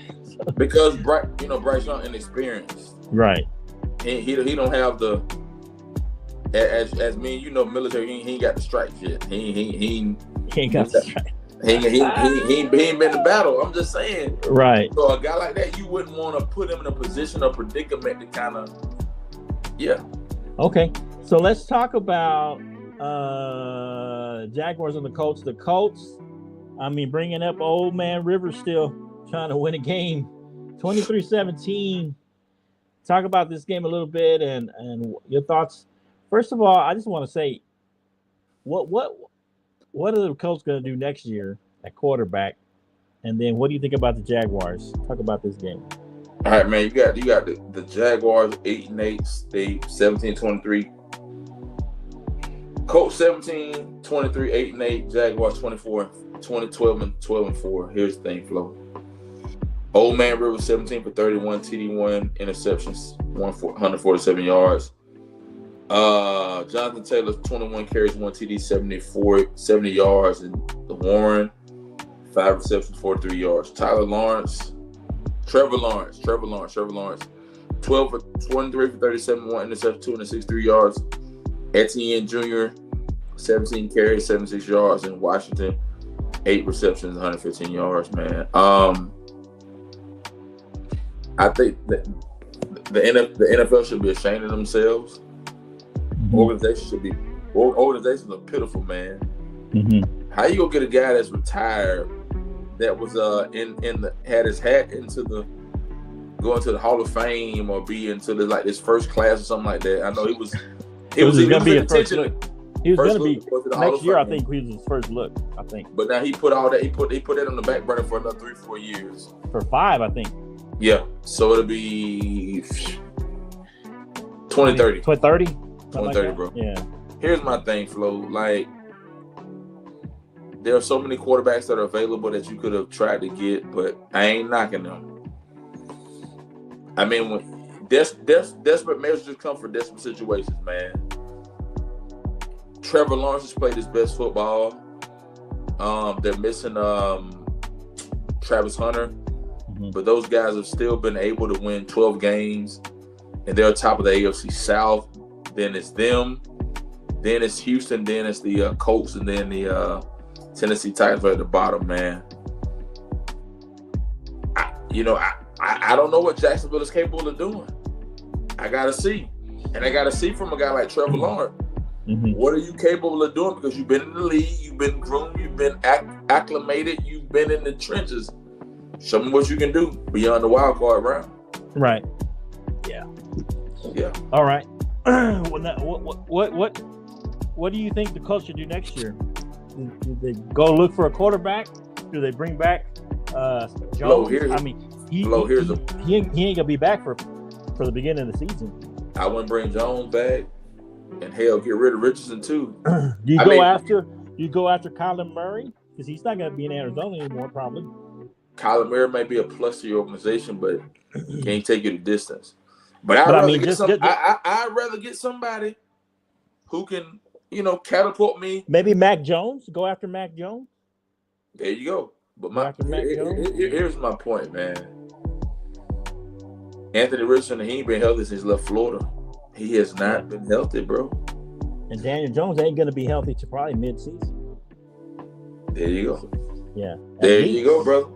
Because Bryce Young inexperienced. Right. He don't have the as me and military. He ain't got the stripes yet. He ain't got the stripes. He ain't been in battle. I'm just saying. Right. So a guy like that, you wouldn't want to put him in a position or predicament to kind of, yeah. Okay. So let's talk about Jaguars and the Colts. The Colts, bringing up old man Rivers still trying to win a game. 23-17. Talk about this game a little bit and your thoughts. First of all, I just want to say, what are the Colts going to do next year at quarterback? And then what do you think about the Jaguars? Talk about this game. All right, man. You got the Jaguars 8-8, they 17-23. Colts 17-23, 8-8. Jaguars 24, 12-4. Here's the thing, Flo. Old Man River 17 for 31, TD 1 interceptions, 147 yards. Jonathan Taylor 21 carries, 1 TD, 70 yards, and the Warren 5 receptions, 43 yards. Trevor Lawrence, 12 for 23 for 37, 1 interception, 263 yards. Etienne Jr. 17 carries, 76 yards, and Washington 8 receptions, 115 yards. Man, I think that the NFL should be ashamed of themselves. Organizations are pitiful, man. Mm-hmm. How you gonna get a guy that's retired that was had his hat going to the Hall of Fame or be into this first class or something like that? I know he was gonna be a first look. He was going to be next year. I think he was his first look. I think. But now he put all that. He put it on the back burner for another 3-4 years. For 5, I think. Yeah. So it'll be 2030. 2030. 2030, bro. Yeah. Here's my thing, Flo. Like, there are so many quarterbacks that are available that you could have tried to get, but I ain't knocking them. I mean, when desperate measures come for desperate situations, man. Trevor Lawrence has played his best football. They're missing Travis Hunter, but those guys have still been able to win 12 games, and they're top of the AFC South. Then it's them, then it's Houston, then it's the Colts, and then the Tennessee Titans are at the bottom, man. I don't know what Jacksonville is capable of doing. I gotta see, and I gotta see from a guy like Trevor Lawrence. Mm-hmm. What are you capable of doing? Because you've been in the league, you've been groomed, you've been acclimated, you've been in the trenches. Show me what you can do beyond the wild card round. Right. Yeah. Yeah. All right. What do you think the Colts should do next year? Do they go look for a quarterback? Do they bring back Jones? He ain't gonna be back for the beginning of the season. I wouldn't bring Jones back. And hell, get rid of Richardson too. You go after Kyler Murray because he's not going to be in Arizona anymore, probably. Kyler Murray may be a plus to your organization, but he can't take you the distance. But I'd rather get somebody who can, catapult me. Maybe Mac Jones. Go after Mac Jones. There you go. But here's my point, man. Anthony Richardson, he ain't been healthy since he left Florida. He has not been healthy, bro. And Daniel Jones ain't going to be healthy till probably mid-season. There you go. Yeah. There you go, brother.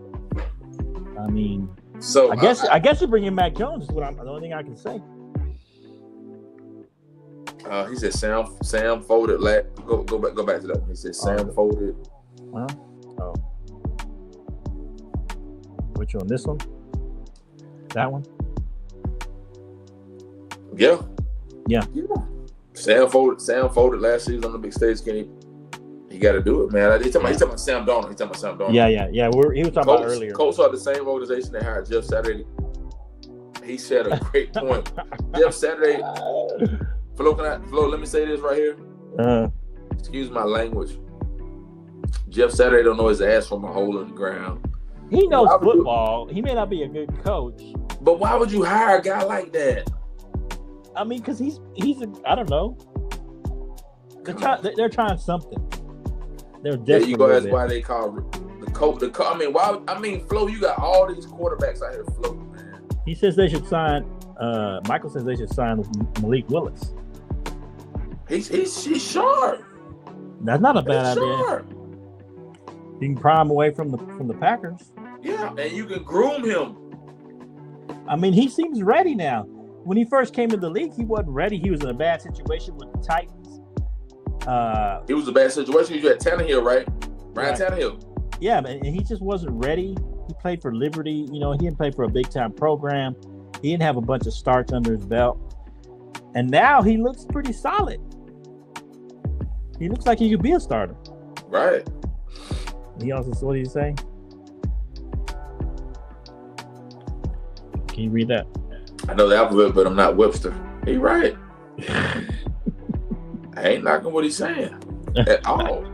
I mean, so I guess you bring in Mac Jones is the only thing I can say. He said Sam folded. Go back to that. He said Sam folded. Oh. Which one? This one? That one? Yeah. Yeah. Sam folded last season on the big stage. He got to do it, man. He's talking about Sam Darnold. Yeah. He was talking about earlier. Colts are the same organization that hired Jeff Saturday. He said a great point. Jeff Saturday. Flo, let me say this right here. Excuse my language. Jeff Saturday don't know his ass from a hole in the ground. He knows football. He may not be a good coach. But why would you hire a guy like that? I mean, because he's I don't know. They're trying something. They're desperate. There you go. That's why they call the coach. Flo, you got all these quarterbacks out here floating, man. He says they should sign. Michael says they should sign Malik Willis. He's sharp. That's not a bad idea. Sharp. You can pry him away from the Packers. Yeah, and you can groom him. I mean, he seems ready now. When he first came in the league, he wasn't ready. He was in a bad situation with the Titans. It was a bad situation. You had Tannehill, right? Ryan Tannehill. Yeah, and he just wasn't ready. He played for Liberty. He didn't play for a big-time program. He didn't have a bunch of starts under his belt. And now he looks pretty solid. He looks like he could be a starter. Right. He also, what did he say? Can you read that? I know the alphabet, but I'm not Webster. He right. I ain't knocking what he's saying at all.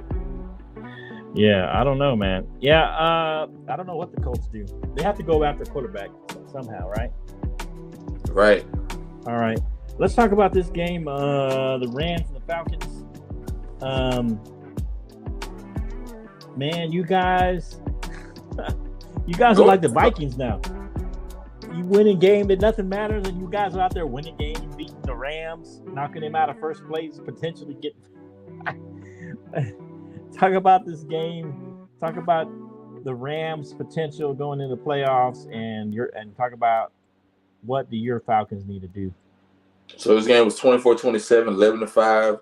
Yeah, I don't know, man. Yeah, I don't know what the Colts do. They have to go after quarterback somehow, right? Right. All right. Let's talk about this game. The Rams and the Falcons. Man, you guys are like the Vikings now. You win a game that nothing matters, and you guys are out there winning games, beating the Rams, knocking them out of first place, potentially getting. Talk about this game. Talk about the Rams' potential going into the playoffs, and talk about what do your Falcons need to do. So this game was 24-27, 11-5.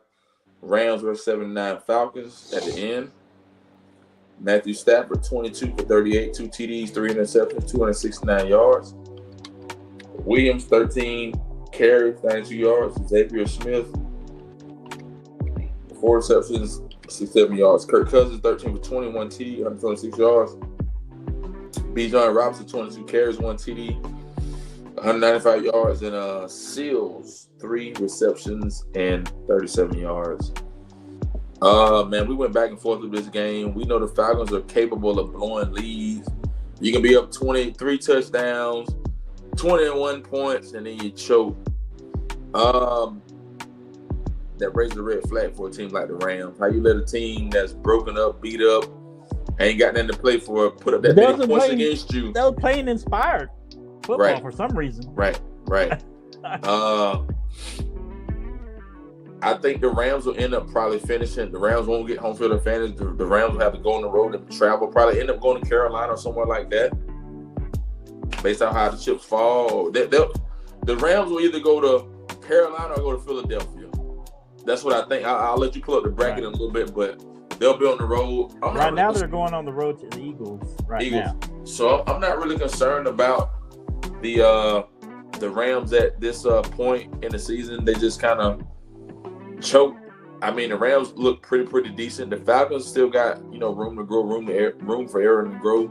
Rams were 7-9 Falcons at the end. Matthew Stafford, 22 for 38, 2 TDs, 3 interceptions, 269 yards. Williams, 13 carries, 92 yards. Xavier Smith, 4 receptions, 67 yards. Kirk Cousins, 13 for 21 TD, 126 yards. Bijan Robinson, 22 carries, 1 TD, 195 yards. And Seals, 3 receptions and 37 yards. Man, we went back and forth with this game. We know the Falcons are capable of blowing leads. You can be up 23 touchdowns, 21 points, and then you choke. That raises a red flag for a team like the Rams. How you let a team that's broken up, beat up, ain't got nothing to play for, put up that many points against you? They were playing inspired football for some reason. Right. I think the Rams will end up probably finishing. The Rams won't get home field advantage. The Rams will have to go on the road and travel. Probably end up going to Carolina or somewhere like that. Based on how the chips fall, the Rams will either go to Carolina or go to Philadelphia. That's what I think. I'll let you pull up the bracket in a little bit, but they'll be on the road. Right now, they're going on the road to the Eagles. Now. So I'm not really concerned about the Rams at this point in the season. They just kind of choke. I mean, the Rams look pretty decent. The Falcons still got room to grow, room for Aaron to grow.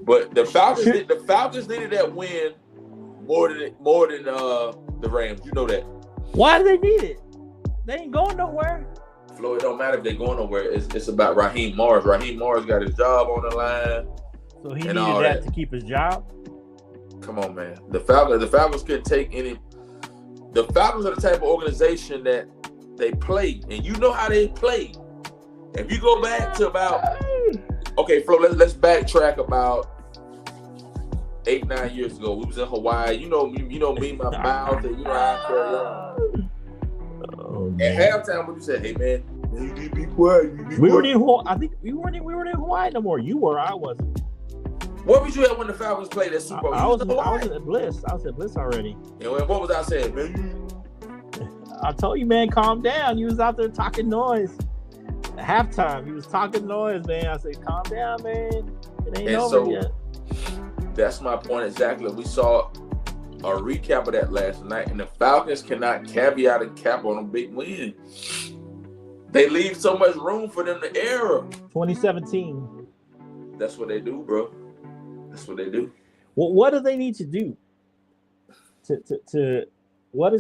But the Falcons needed that win more than the Rams. You know that. Why do they need it? They ain't going nowhere. Flo, it don't matter if they're going nowhere. It's about Raheem Morris. Raheem Morris got his job on the line. So he needed that to keep his job. Come on, man. The Falcons couldn't take any. The Falcons are the type of organization that they play, and you know how they play. If you go back to about, okay, Flo, let's backtrack about 8-9 years ago. We was in Hawaii. You know me, my mouth, and you know how I carry on. At halftime, when you said, "Hey man, you need to be quiet." We weren't in Hawaii. I think we weren't in Hawaii no more. You were. I wasn't. What was you at when the Falcons played that Super Bowl? I was at Bliss. I was at Bliss already. And what was I saying, man? I told you, man, calm down. You was out there talking noise. At halftime, he was talking noise, man. I said, calm down, man. It ain't over yet. That's my point exactly. We saw a recap of that last night, and the Falcons cannot caveat and cap on a big win. They leave so much room for them to err. 2017. That's what they do, bro. That's what they do. Well, what do they need to do? What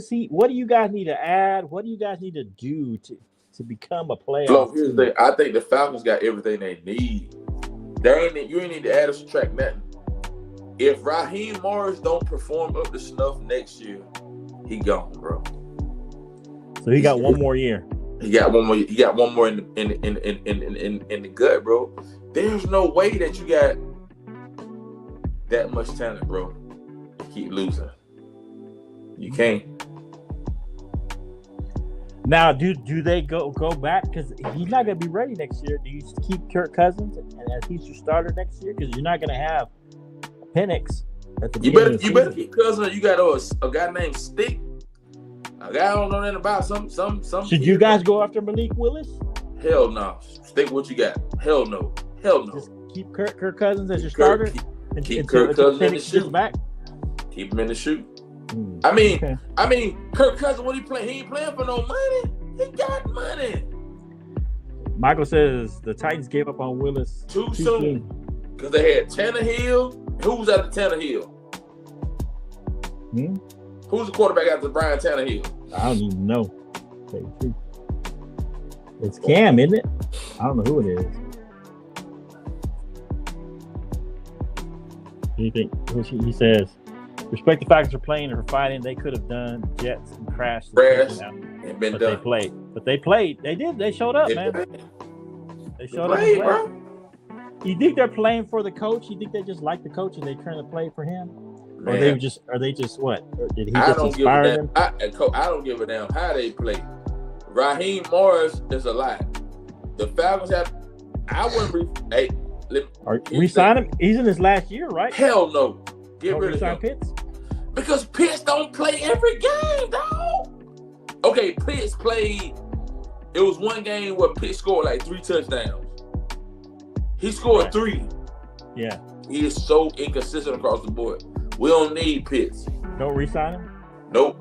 do you guys need to add? What do you guys need to do to become a playoff? So here's the thing. I think the Falcons got everything they need. You ain't need to add or subtract nothing. If Raheem Morris don't perform up to snuff next year, he gone, bro. So he got one more year. He got one more. He got one more in the gut, bro. There's no way that you got that much talent, bro. Keep losing. You can't. Now, do they go back? Because he's not going to be ready next year. Do you keep Kirk Cousins as he's your starter next year? Because you're not going to have Penix at the beginning of the season. You better keep Cousins. You got a guy named Stick. A guy I don't know nothing about. Some. Should you guys go after Malik Willis? Hell no. Stick what you got. Hell no. Just keep Kirk Cousins as your starter. Keep Kirk Cousins in the shoot. Back. Keep him in the shoot. I mean, Kirk Cousins, what he playing? He ain't playing for no money. He got money. Michael says the Titans gave up on Willis too soon because they had Tannehill. Who was after Tannehill? Who's the quarterback after Brian Tannehill? I don't even know. It's Cam, isn't it? I don't know who it is. You think he says, respect the fact they're playing or fighting. They could have done Jets and crashed. And been but done. They played. But they played. They did. They showed up, man. They showed up and played. Bro. You think they're playing for the coach? You think they just like the coach and they're trying to play for him? Man. Are they just what? Or did he just inspire them? I don't give a damn how they play. Raheem Morris is a lie. The Falcons have. I wouldn't. Resign him. He's in his last year, right? Hell no. Get rid of him. Pitts? Because Pitts don't play every game, dog. Okay, Pitts played. It was one game where Pitts scored like 3 touchdowns. He scored 3. Yeah. He is so inconsistent across the board. We don't need Pitts. Don't re-sign him? Nope.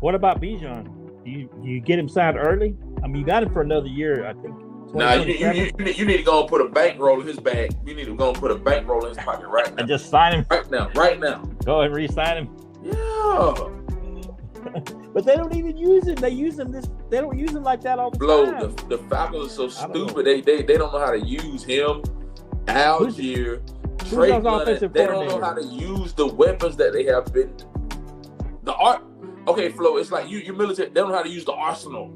What about Bijan? Do you get him signed early? I mean, you got him for another year, I think. Nah, you need to go and put a bankroll in his bag. You need to go and put a bankroll in his pocket right now. And just sign him? Right now. Go and re-sign him? Yeah. But they don't even use him. They don't use him like that all the time. The Falcons are so stupid. They don't know how to use him. Algier, Trey London. They don't know how to use the weapons that they have been. Okay, Flo. It's like you military. They don't know how to use the arsenal.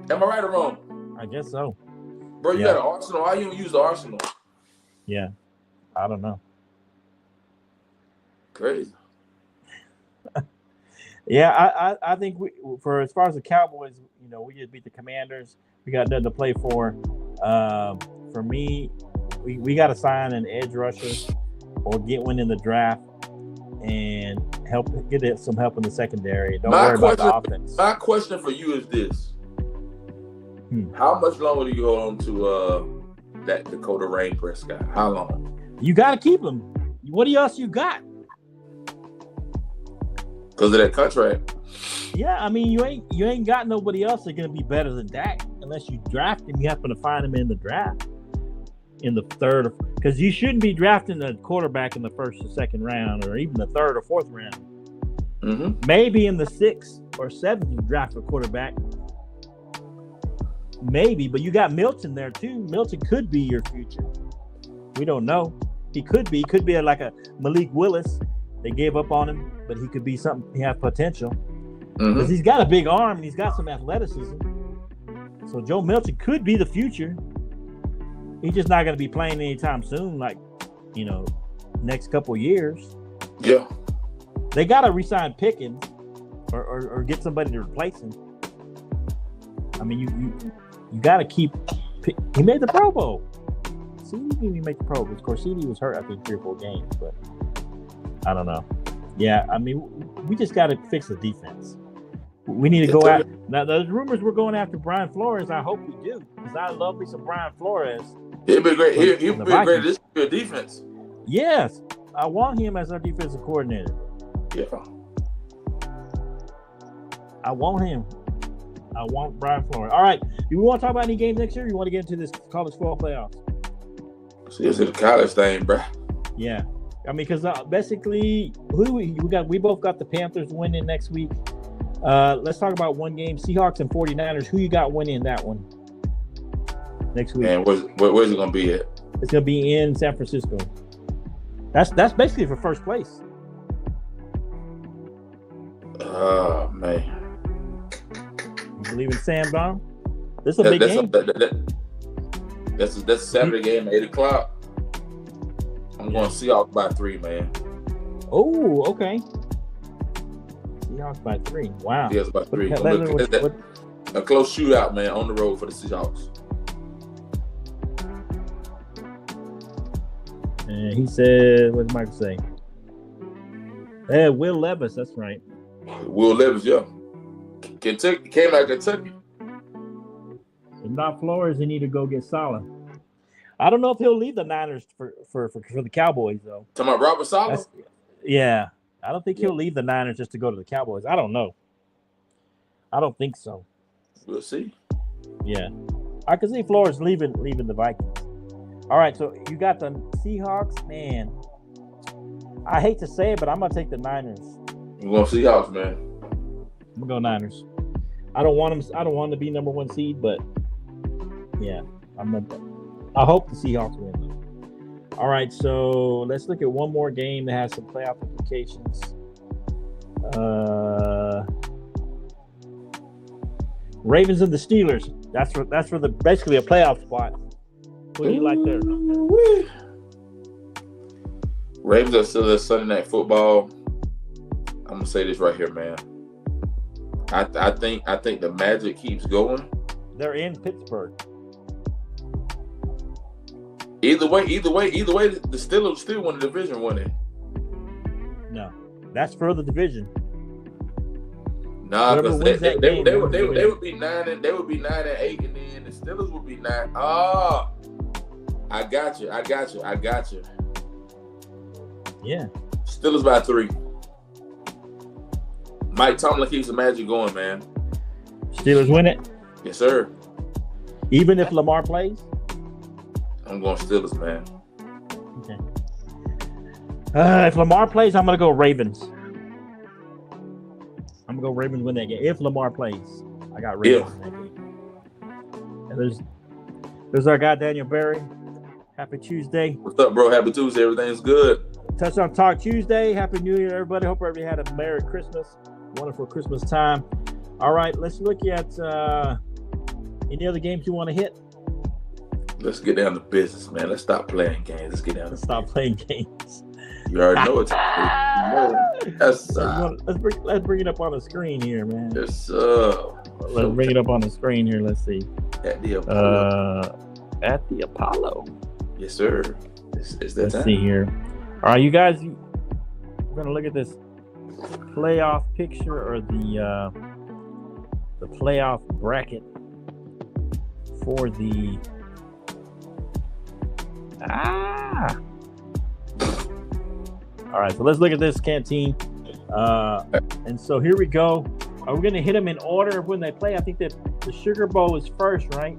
Am I right or wrong? I guess so. Bro, you got an arsenal. Why you don't use the arsenal? Yeah, I don't know. Crazy. Yeah, I think for as far as the Cowboys, we just beat the Commanders. We got nothing to play for. For me, we got to sign an edge rusher or get one in the draft and get some help in the secondary. Don't worry about the offense. My question for you is this. How much longer do you hold on to that Dakota Rain Prescott? How long? You got to keep him. What else you got? Because of that contract. Yeah, I mean, you ain't got nobody else that's going to be better than Dak unless you draft him. You happen to find him in the draft in the third, because you shouldn't be drafting a quarterback in the first or second round or even the third or fourth round. Mm-hmm. Maybe in the 6th or 7th you draft a quarterback. Maybe, but you got Milton there too. Milton could be your future. We don't know. He could be. He could be like a Malik Willis. They gave up on him, but he could be something. He has potential because he's got a big arm and he's got some athleticism. So Joe Milton could be the future. He's just not going to be playing anytime soon, like next couple years. Yeah, they got to re-sign Pickens or get somebody to replace him. I mean, you got to keep. He made the Pro Bowl. CD didn't make the Pro Bowl. Of course, CD was hurt, I think, 3 or 4 games, but I don't know. Yeah, I mean, we just got to fix the defense. We need to go out. Now, those rumors we're going after Brian Flores. I hope we do, because I love me some Brian Flores. He'll be great. He'll be great. This is good defense. Yes, I want him as our defensive coordinator. Yeah, I want him. I want Brian Flores. All right. Do we want to talk about any games next year? Or you want to get into this college football playoffs? See, it's a college thing, bro. Yeah. I mean, because basically, who do we got? We both got the Panthers winning next week. Let's talk about one game: Seahawks and 49ers. Who you got winning that one next week? And where's it gonna be at? It's gonna be in San Francisco. That's basically for first place. Oh man. You believe in Sam Darnold? This is a big game. That's a Saturday game at 8:00. I'm going Seahawks by 3, man. Oh, okay. Seahawks by 3. Wow. Yes, by 3. A close shootout, man, on the road for the Seahawks. And he said, what did Michael say? Hey, Will Levis, that's right. Will Levis, yeah. Kentucky came out of Kentucky. If not Flores, they need to go get Saleh. I don't know if he'll leave the Niners for the Cowboys, though. Talking about Robert Saleh? Yeah. I don't think he'll leave the Niners just to go to the Cowboys. I don't know. I don't think so. We'll see. Yeah. I can see Flores leaving the Vikings. All right, so you got the Seahawks. Man, I hate to say it, but I'm going to take the Niners. You're going Seahawks, man. I'm going to go Niners. I don't want them to be number 1 seed, but yeah, I hope the Seahawks win. All right, so let's look at one more game that has some playoff implications. Ravens and the Steelers. That's for the basically a playoff spot. Who do you like there? Ravens are still at Sunday Night Football. I'm gonna say this right here, man. I think the magic keeps going. They're in Pittsburgh. Either way, the Steelers still won the division, wasn't it? No, that's for the division. Nah, because they would be 9 and 8, and then the Steelers would be 9. Oh, I got you. Yeah, Steelers by 3. Mike Tomlin keeps the magic going, man. Steelers win it. Yes, sir. Even if Lamar plays. I'm going Steelers, man. Okay. If Lamar plays, I'm gonna go Ravens. I'm gonna go Ravens win that game. If Lamar plays, I got Ravens in that game. And there's our guy Daniel Berry. Happy Tuesday. What's up, bro? Happy Tuesday. Everything's good. Touchdown Talk Tuesday. Happy New Year, everybody. Hope everybody had a Merry Christmas. Wonderful Christmas time. All right, let's look at any other games you want to hit. Let's get down to business, man. Let's stop playing games. Let's get down to stop playing games. You already know it's let's bring it up on the screen here, man. Yes, sir. Let's bring it up on the screen here. Let's see. At the Apollo. At the Apollo. Yes, sir. It's that Let's time. see here. All right, you guys. We're gonna look at this playoff picture or the playoff bracket for the. All right, so let's look at this Canteen. And so here we go. Are we going to hit them in order of when they play? I think that the Sugar Bowl is first, right?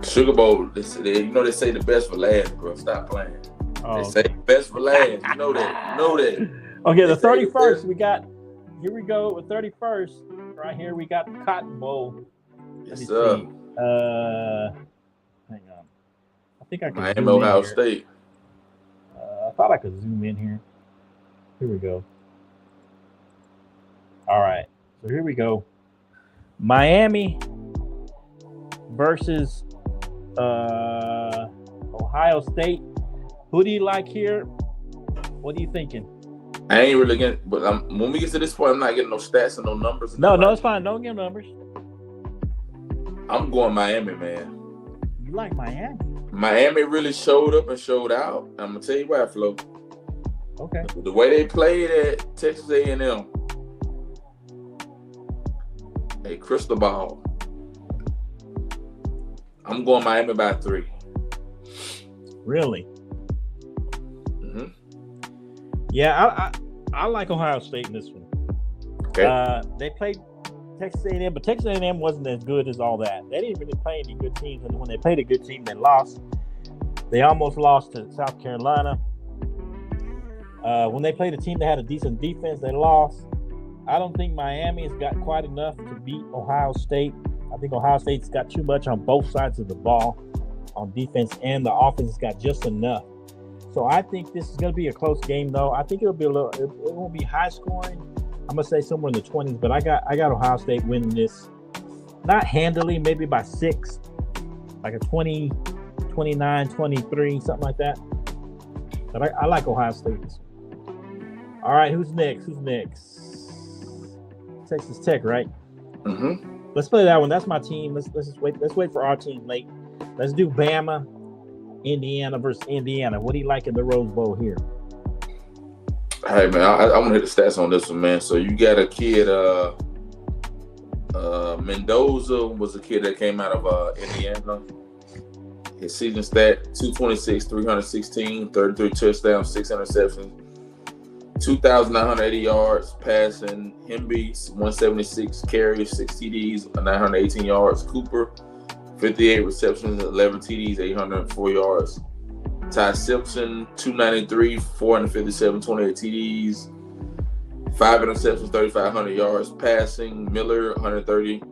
Sugar Bowl, they say the best for last, bro. Stop playing. Oh, they say best for last. You know that. Okay, the 31st, we got, here we go with 31st. Right here, we got the Cotton Bowl. Yes, sir. Hang on. I think I can Miami, Ohio State. I thought I could zoom in here. Here we go. All right. So here we go. Miami versus Ohio State. Who do you like here? What are you thinking? I ain't really getting, but when we get to this point, I'm not getting no stats and no numbers. No, it's fine. Don't give numbers. I'm going Miami, man. You like Miami? Miami really showed up and showed out. I'm gonna tell you why, Flo. Okay. The way they played at Texas A&M, a crystal ball. I'm going Miami by 3. Really? Mm-hmm. Yeah, I like Ohio State in this one. Okay. They played Texas A&M, but Texas A&M wasn't as good as all that. They didn't really play any good teams, and when they played a good team, they lost. They almost lost to South Carolina. When they played a team that had a decent defense, they lost. I don't think Miami's got quite enough to beat Ohio State. I think Ohio State's got too much on both sides of the ball, on defense, and the offense has got just enough. So I think this is going to be a close game, though. I think it won't be high scoring. I'm gonna say somewhere in the 20s, but I got Ohio State winning this, not handily, maybe by 6, like a 20, 29, 23, something like that. But I like Ohio State. All right, who's next? Texas Tech, right? Mm-hmm. Let's play that one. That's my team. Let's just wait. Let's wait for our team late. Let's do Bama, Indiana versus Indiana. What do you like in the Rose Bowl here? Hey, man, I want to hit the stats on this one, man. So you got a kid, Mendoza was a kid that came out of Indiana. His season stat, 226, 316, 33 touchdowns, 6 interceptions, 2,980 yards passing. Hemby, 176 carries, 6 TDs, 918 yards. Cooper, 58 receptions, 11 TDs, 804 yards. Ty Simpson, 293, 457, 28 TDs, 5 interceptions, 3,500 yards passing. Miller, 130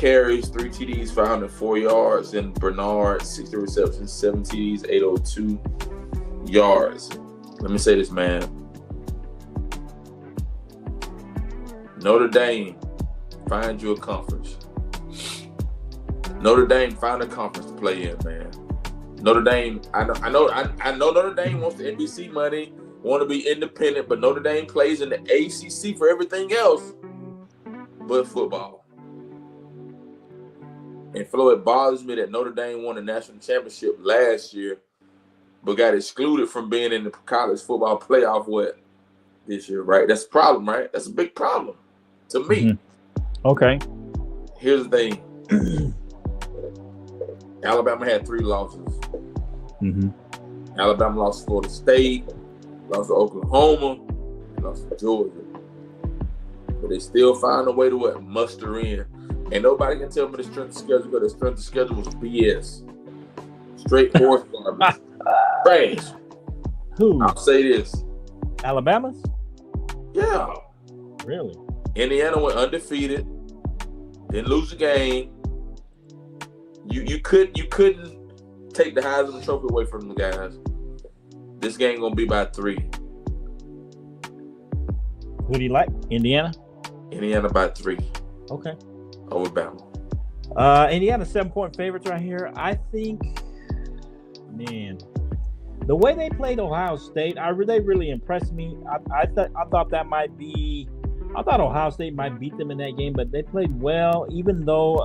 carries, 3 TDs, 504 yards. And Bernard, 60 receptions, 7 TDs, 802 yards. Let me say this, man. Notre Dame, find you a conference. Notre Dame, find a conference to play in, man. Notre Dame, I know Notre Dame wants the NBC money, want to be independent, but Notre Dame plays in the ACC for everything else but football. And Flo, it bothers me that Notre Dame won the national championship last year, but got excluded from being in the college football playoff this year, right? That's a problem, right? That's a big problem to me. Mm-hmm. Okay. Here's the thing. Alabama had 3 losses. Mm-hmm. Alabama lost to Florida State, lost to Oklahoma, and lost to Georgia. But they still find a way to muster in. And nobody can tell me the strength of schedule, because the strength of schedule was BS. Straight horse garbage. Trash. Who? I'll say this. Alabama's? Yeah. Really? Indiana went undefeated, didn't lose a game. You couldn't take the Heisman Trophy away from the guys. This game gonna be by 3. Who do you like? Indiana? Indiana by 3. Okay. Over Bama. Indiana 7-point favorites right here. I think, man, the way they played Ohio State, they really impressed me. I thought Ohio State might beat them in that game, but they played well, even though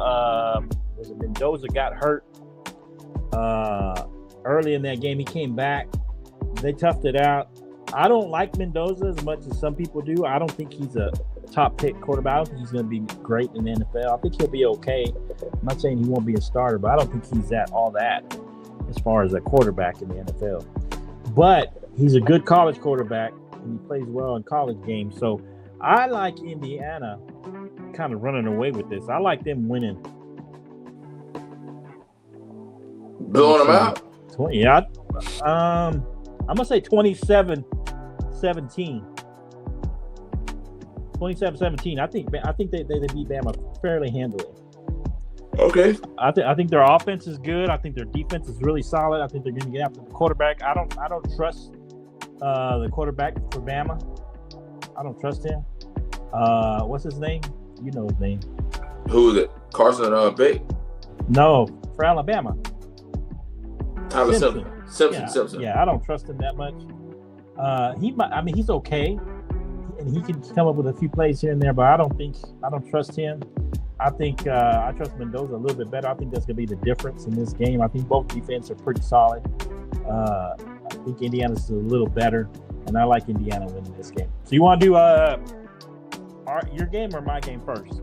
Mendoza got hurt early in that game. He came back. They toughed it out. I don't like Mendoza as much as some people do. I don't think he's a top pick quarterback. I don't think he's going to be great in the NFL. I think he'll be okay. I'm not saying he won't be a starter, but I don't think he's all that as far as a quarterback in the NFL. But he's a good college quarterback, and he plays well in college games. So I like Indiana kind of running away with this. I like them winning. Blowing them out? 20, yeah. I'm going to say 27-17. 27-17. I think they beat Bama fairly handily. Okay. I think their offense is good. I think their defense is really solid. I think they're going to get after the quarterback. I don't trust the quarterback for Bama. I don't trust him. What's his name? You know his name. Who is it? Carson Beck? No, for Alabama. Tyler Simpson. Yeah, I don't trust him that much. He's okay, and he can come up with a few plays here and there, but I don't trust him. I think I trust Mendoza a little bit better. I think that's going to be the difference in this game. I think both defense are pretty solid. I think Indiana's a little better, and I like Indiana winning this game. So you want to do your game or my game first?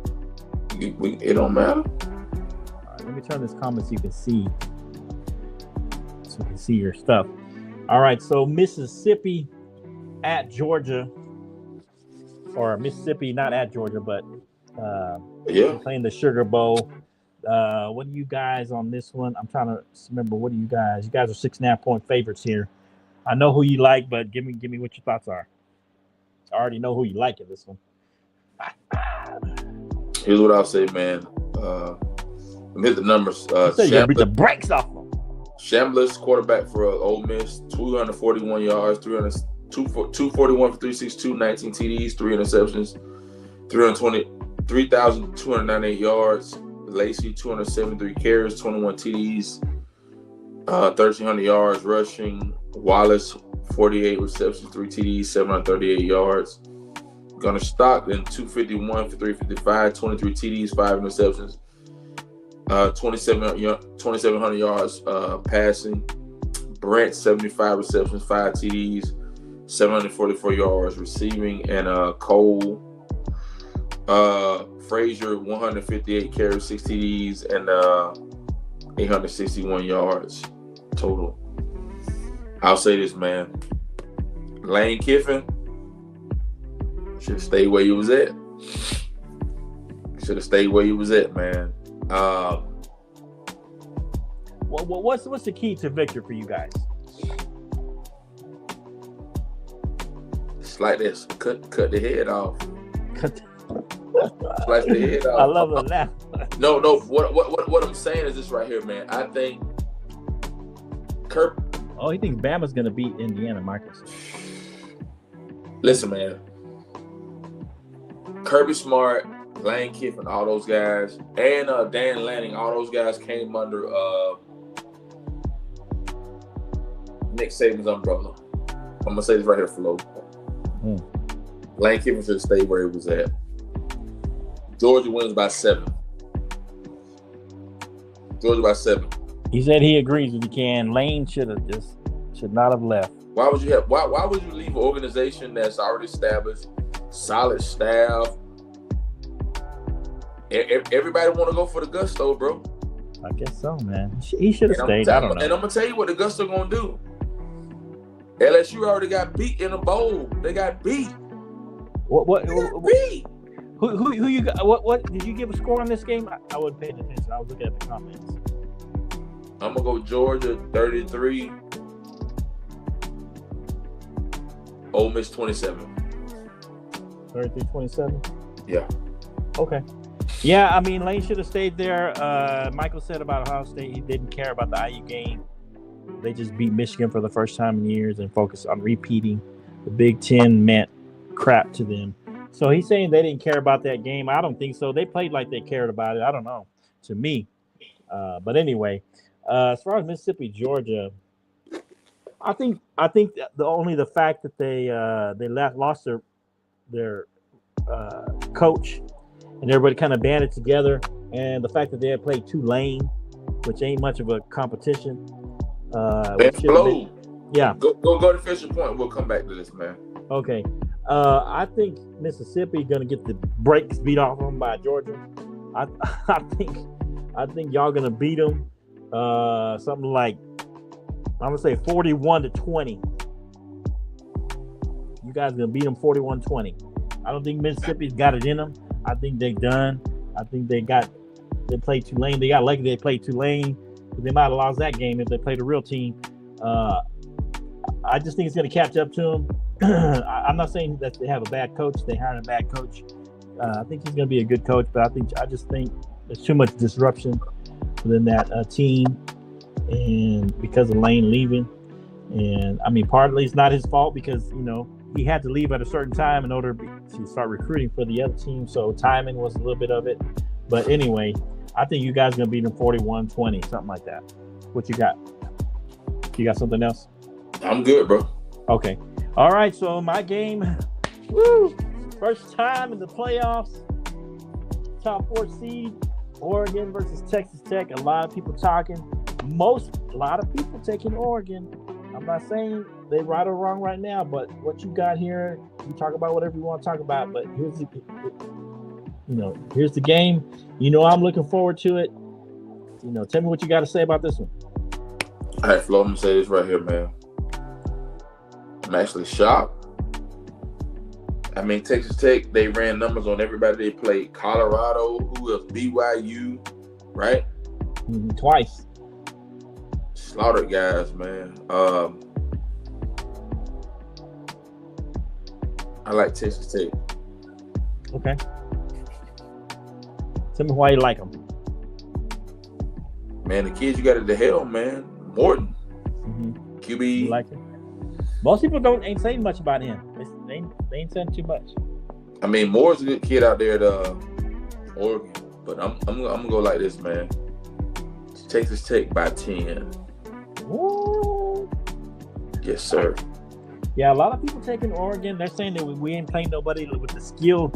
It don't matter. All right, let me turn this comment so you can see. Your stuff. All right, so Mississippi at Georgia, or Mississippi not at Georgia, but playing the Sugar Bowl. What do you guys on this one? I'm trying to remember. What do you guys? You guys are 6.5-point favorites here. I know who you like, but give me what your thoughts are. I already know who you like in this one. Here's what I'll say, man. Let me hit the numbers. You gotta beat the brakes off them. Chambliss, quarterback for Ole Miss, 241 yards, 241 for 362, 19 TDs, 3 interceptions, 3,298 yards. Lacey, 273 carries, 21 TDs, 1,300 yards rushing. Wallace, 48 receptions, 3 TDs, 738 yards. Gunnar Stockton, 251 for 355, 23 TDs, 5 interceptions. 2,700 yards passing. Brent, 75 receptions, 5 TDs, 744 yards receiving. And Cole Frazier, 158 carries, 6 TDs, and 861 yards total. I'll say this, man. Lane Kiffin should have stayed where he was at. Man. What's the key to victory for you guys? It's like this. Cut the head off. Slice the head off. I love it now. No. What I'm saying is this right here, man. I think Kirk. Oh, he thinks Bama's going to beat Indiana, Marcus. Listen, man. Kirby Smart, Lane Kiffin, all those guys, and Dan Lanning, all those guys came under Nick Saban's umbrella. I'm gonna say this right here, Flo. Lane Kiffin should stay where he was at. Georgia wins by 7. Georgia by 7. He said he agrees if he can. Lane should not have left. Why would you leave an organization that's already established, solid staff? Everybody want to go for the gusto, bro. I guess so, man. He should have stayed. I don't know. And I'm gonna tell you what the gusto gonna do. LSU already got beat in a bowl. They got beat. What beat? Who you got? What did you give a score on this game? I wasn't paying attention. I was looking at the comments. I'm gonna go Georgia 33, Ole Miss 27. 33-27? Yeah. Okay. Yeah, I mean, Lane should have stayed there. Michael said about Ohio State, he didn't care about the IU game. They just beat Michigan for the first time in years and focused on repeating. The Big Ten meant crap to them. So he's saying they didn't care about that game. I don't think so. They played like they cared about it. I don't know. To me. But anyway, as far as Mississippi, Georgia, I think the fact that they lost their coach and everybody kind of banded together, and the fact that they had played Tulane, which ain't much of a competition. Flo. Yeah. Go to Fisher Point. We'll come back to this, man. Okay. I think Mississippi gonna get the brakes beat off them by Georgia. I think y'all gonna beat them. Something like, I'm gonna say 41-20. You guys gonna beat them 41-20. I don't think Mississippi's got it in them. I think they're done. I think they played Tulane. They got lucky they played Tulane. They might have lost that game if they played a real team. I just think it's going to catch up to them. I'm not saying that they have a bad coach. They hired a bad coach. I think he's going to be a good coach, but I just think there's too much disruption within that team, and because of Lane leaving. And I mean, partly it's not his fault because he had to leave at a certain time in order to start recruiting for the other team. So timing was a little bit of it. But anyway, I think you guys are going to beat them 41-20, something like that. What you got? You got something else? I'm good, bro. Okay. All right. So my game, first time in the playoffs, top 4 seed, Oregon versus Texas Tech. A lot of people talking. A lot of people taking Oregon. I'm not saying they're right or wrong right now, but what you got here, you talk about whatever you want to talk about, but here's the game. I'm looking forward to it. Tell me what you got to say about this one. All right, Flo, I'm going to say this right here, man. I'm actually shocked. I mean, Texas Tech, they ran numbers on everybody they played. Colorado, who else? BYU, right? Twice. Slaughtered guys, man. I like Texas Tech. Okay. Tell me why you like them. Man, the kids you got at the helm, man. Morton. QB. You like him? Most people ain't saying much about him. They ain't saying too much. I mean, Moore's a good kid out there at Oregon. But I'm gonna go like this, man. Texas Tech by 10. Ooh. Yes, sir. Yeah, a lot of people taking Oregon. They're saying that we ain't playing nobody with the skill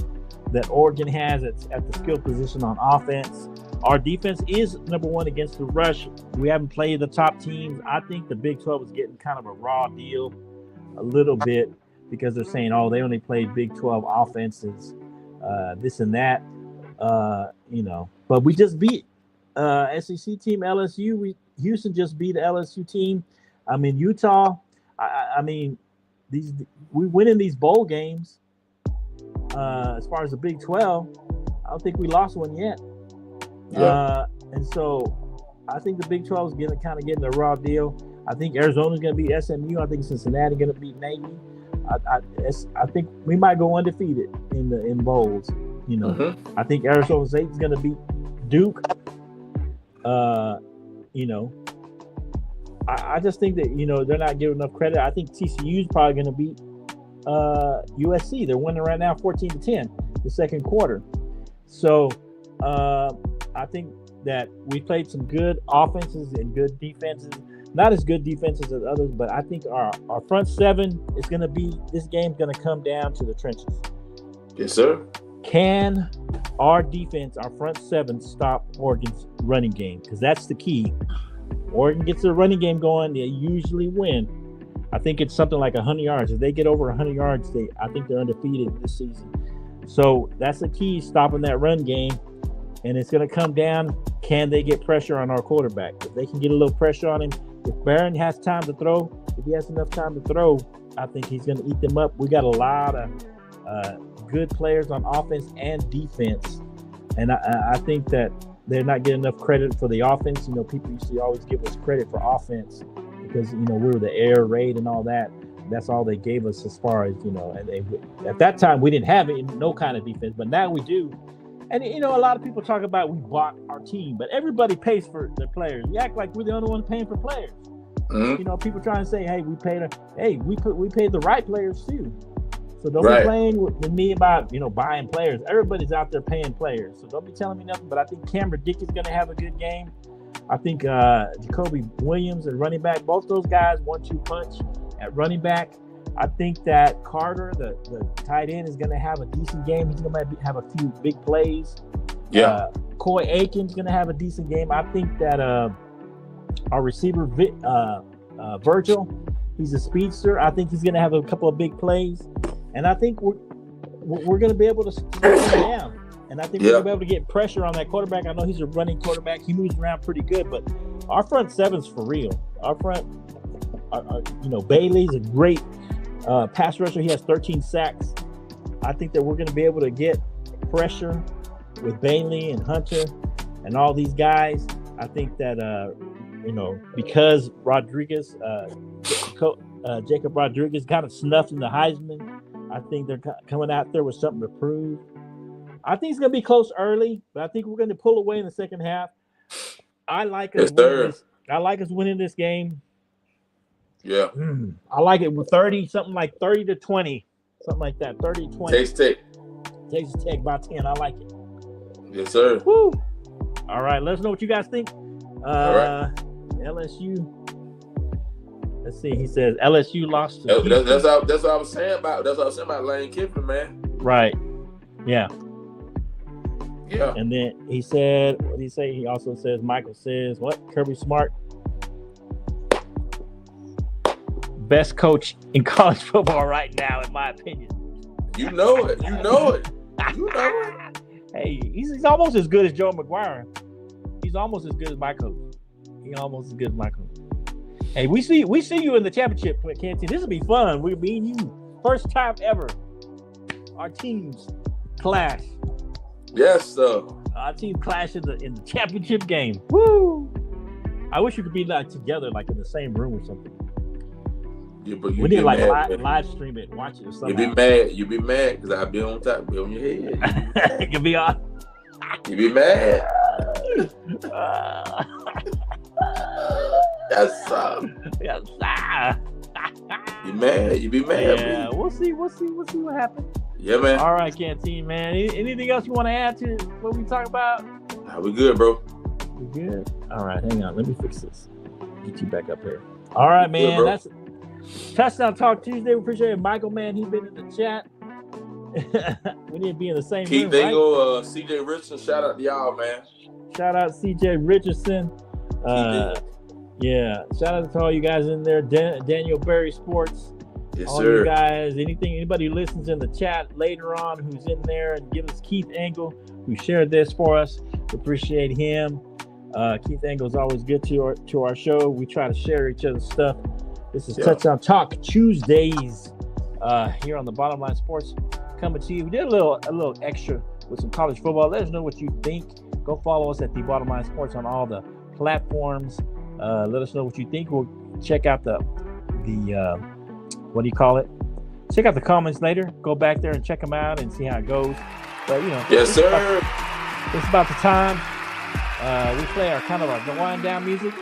that Oregon has at the skill position on offense. Our defense is number 1 against the rush. We haven't played the top teams. I think the Big 12 is getting kind of a raw deal a little bit because they're saying, they only played Big 12 offenses, this and that, But we just beat SEC team LSU. Houston just beat the LSU team. I mean, Utah. I mean, we win in these bowl games. As far as the Big 12, I don't think we lost one yet. Yeah. And so I think the Big 12 is getting a raw deal. I think Arizona's going to beat SMU. I think Cincinnati going to beat Navy. I think we might go undefeated in bowls. I think Arizona State is going to beat Duke. I just think that they're not giving enough credit. I think TCU is probably going to beat USC. They're winning right now 14-10 the second quarter. So I think that we played some good offenses and good defenses. Not as good defenses as others, but I think our front seven is going to be – this game's going to come down to the trenches. Yes, sir. Can our defense, our front seven, stop Oregon's running game? Because that's the key. Oregon gets their running game going, they usually win. I think it's something like 100 yards. If they get over 100 yards, I think they're undefeated this season. So that's the key, stopping that run game. And it's going to come down, can they get pressure on our quarterback? If they can get a little pressure on him, if Barron has time to throw, if he has enough time to throw, I think he's going to eat them up. We got a lot of good players on offense and defense. And I think that they're not getting enough credit for the offense. People used to always give us credit for offense because, we were the air raid and all that. That's all they gave us as far as, and at that time we didn't have no kind of defense, but now we do. And, a lot of people talk about we bought our team, but everybody pays for their players. We act like we're the only one paying for players. Mm-hmm. People trying to say, hey, we paid the right players too. So don't be playing with me about, buying players. Everybody's out there paying players. So don't be telling me nothing. But I think Cameron Dick is going to have a good game. I think Jacoby Williams and running back, both those guys, 1-2 punch at running back. I think that Carter, the tight end, is going to have a decent game. He's going to have a few big plays. Yeah. Coy Aiken's going to have a decent game. I think that our receiver, Virgil, he's a speedster. I think he's going to have a couple of big plays. And I think we're going to be able to slow him down. And I think we're going to be able to get pressure on that quarterback. I know he's a running quarterback. He moves around pretty good. But our front seven's for real. Our front, Bailey's a great pass rusher. He has 13 sacks. I think that we're going to be able to get pressure with Bailey and Hunter and all these guys. I think that, because Rodriguez, Jacob Rodriguez kind of snuffed in the Heisman, I think they're coming out there with something to prove. I think it's going to be close early, but I think we're going to pull away in the second half. I like us winning this game. Yeah. I like it with 30, something like 30-20, something like that. 30-20. Texas Tech by 10. I like it. Yes, sir. Woo. All right. Let us know what you guys think. All right. LSU. Let's see. He says LSU lost to that's what I was saying about. That's what I was saying about Lane Kiffin, man. Right. Yeah. Yeah. And then he said, what did he say? He also says, Michael says, what? Kirby Smart, best coach in college football right now, in my opinion. You know it. Hey, he's almost as good as Joe McGuire. He's almost as good as my coach. Hey, we see you in the championship, Canteen. This will be fun. We'll be you. First time ever. Our teams clash. Yes, sir. Our team clash in the championship game. Woo! I wish we could be together, like in the same room or something. Yeah, but we need live stream it, watch it or something. You be mad because I'll be on top, be on your head. It can be on. You be mad. Yes, sir. Yes, sir. You be mad. Yeah, we'll see what happens. Yeah, man. All right, Canteen, man. Anything else you want to add to what we talk about? Nah, we good, bro. We good? All right, hang on. Let me fix this. Get you back up here. All right, man. Good, that's Touchdown Talk Tuesday. We appreciate it. Michael, man, he's been in the chat. We need to be in the same Keith room, Dingle, right? CJ Richardson, shout out to y'all, man. Shout out CJ Richardson. Yeah, shout out to all you guys in there. Daniel Berry Sports. Yes, all sir. you guys, anybody who listens in the chat later on who's in there, and give us Keith Engel, who shared this for us. Appreciate him. Keith Engel is always good to our show. We try to share each other's stuff. This is Touchdown Talk Tuesdays here on the Bottom Line Sports, coming to you. We did a little extra with some college football. Let us know what you think. Go follow us at the Bottom Line Sports on all the platforms. Let us know what you think. We'll check out the what do you call it? Check out the comments later. Go back there and check them out and see how it goes. But yes, sir. It's about the time. we play our kind of our wind down music.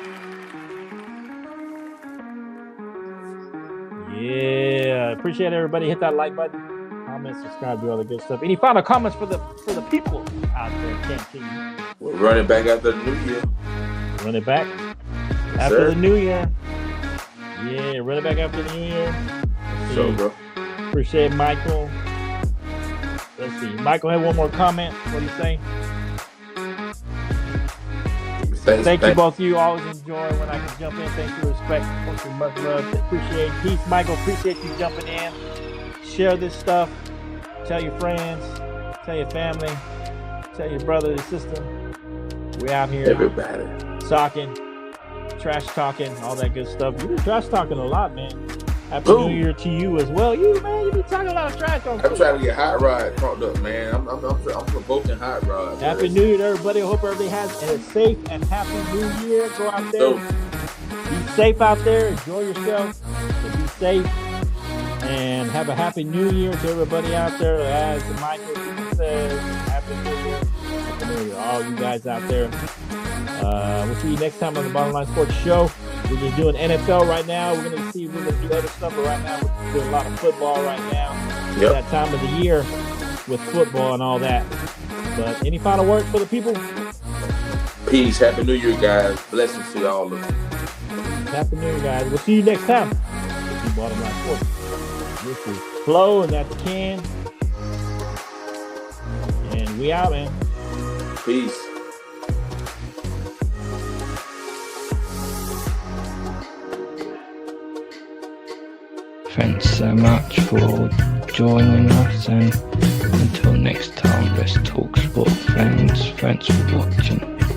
Yeah, appreciate everybody. Hit that like button, comment, subscribe, do all the good stuff. Any final comments for the people out there, Canteen? We're running back after the new year. Run it back after the new year. Yeah, run it back after the new year. So, bro. Appreciate Michael. Let's see. Michael had one more comment. What do you say? Thank you, both of you. Always enjoy when I can jump in. Thank you, respect, much love. Appreciate peace, Michael. Appreciate you jumping in. Share this stuff. Tell your friends. Tell your family. Tell your brother and sister. We out here. Everybody. Talking. Trash talking. All that good stuff. You've been trash talking a lot, man. Happy New Year to you as well. You be talking a lot of trash on. I'm trying to get Hot Rod pumped up, man. I'm provoking Hot Rod. Happy New Year to everybody. I hope everybody has a safe and happy New Year. Go out there. Be safe out there. Enjoy yourself. So be safe. And have a happy New Year to everybody out there. As Michael says, happy New Year. Happy New Year. All you guys out there. We'll see you next time on the Bottom Line Sports Show. We're just doing NFL right now. We're going to do other stuff, but right now we're doing a lot of football right now. Yep. That time of the year with football and all that. But any final words for the people? Peace. Happy New Year, guys. Blessings to all of you. Happy New Year, guys. We'll see you next time. This is Bottom Line Sports. This is FLO, and that's Ken. And we out, man. Peace. Thanks so much for joining us, and until next time, let's talk sport, friends. Thanks for watching.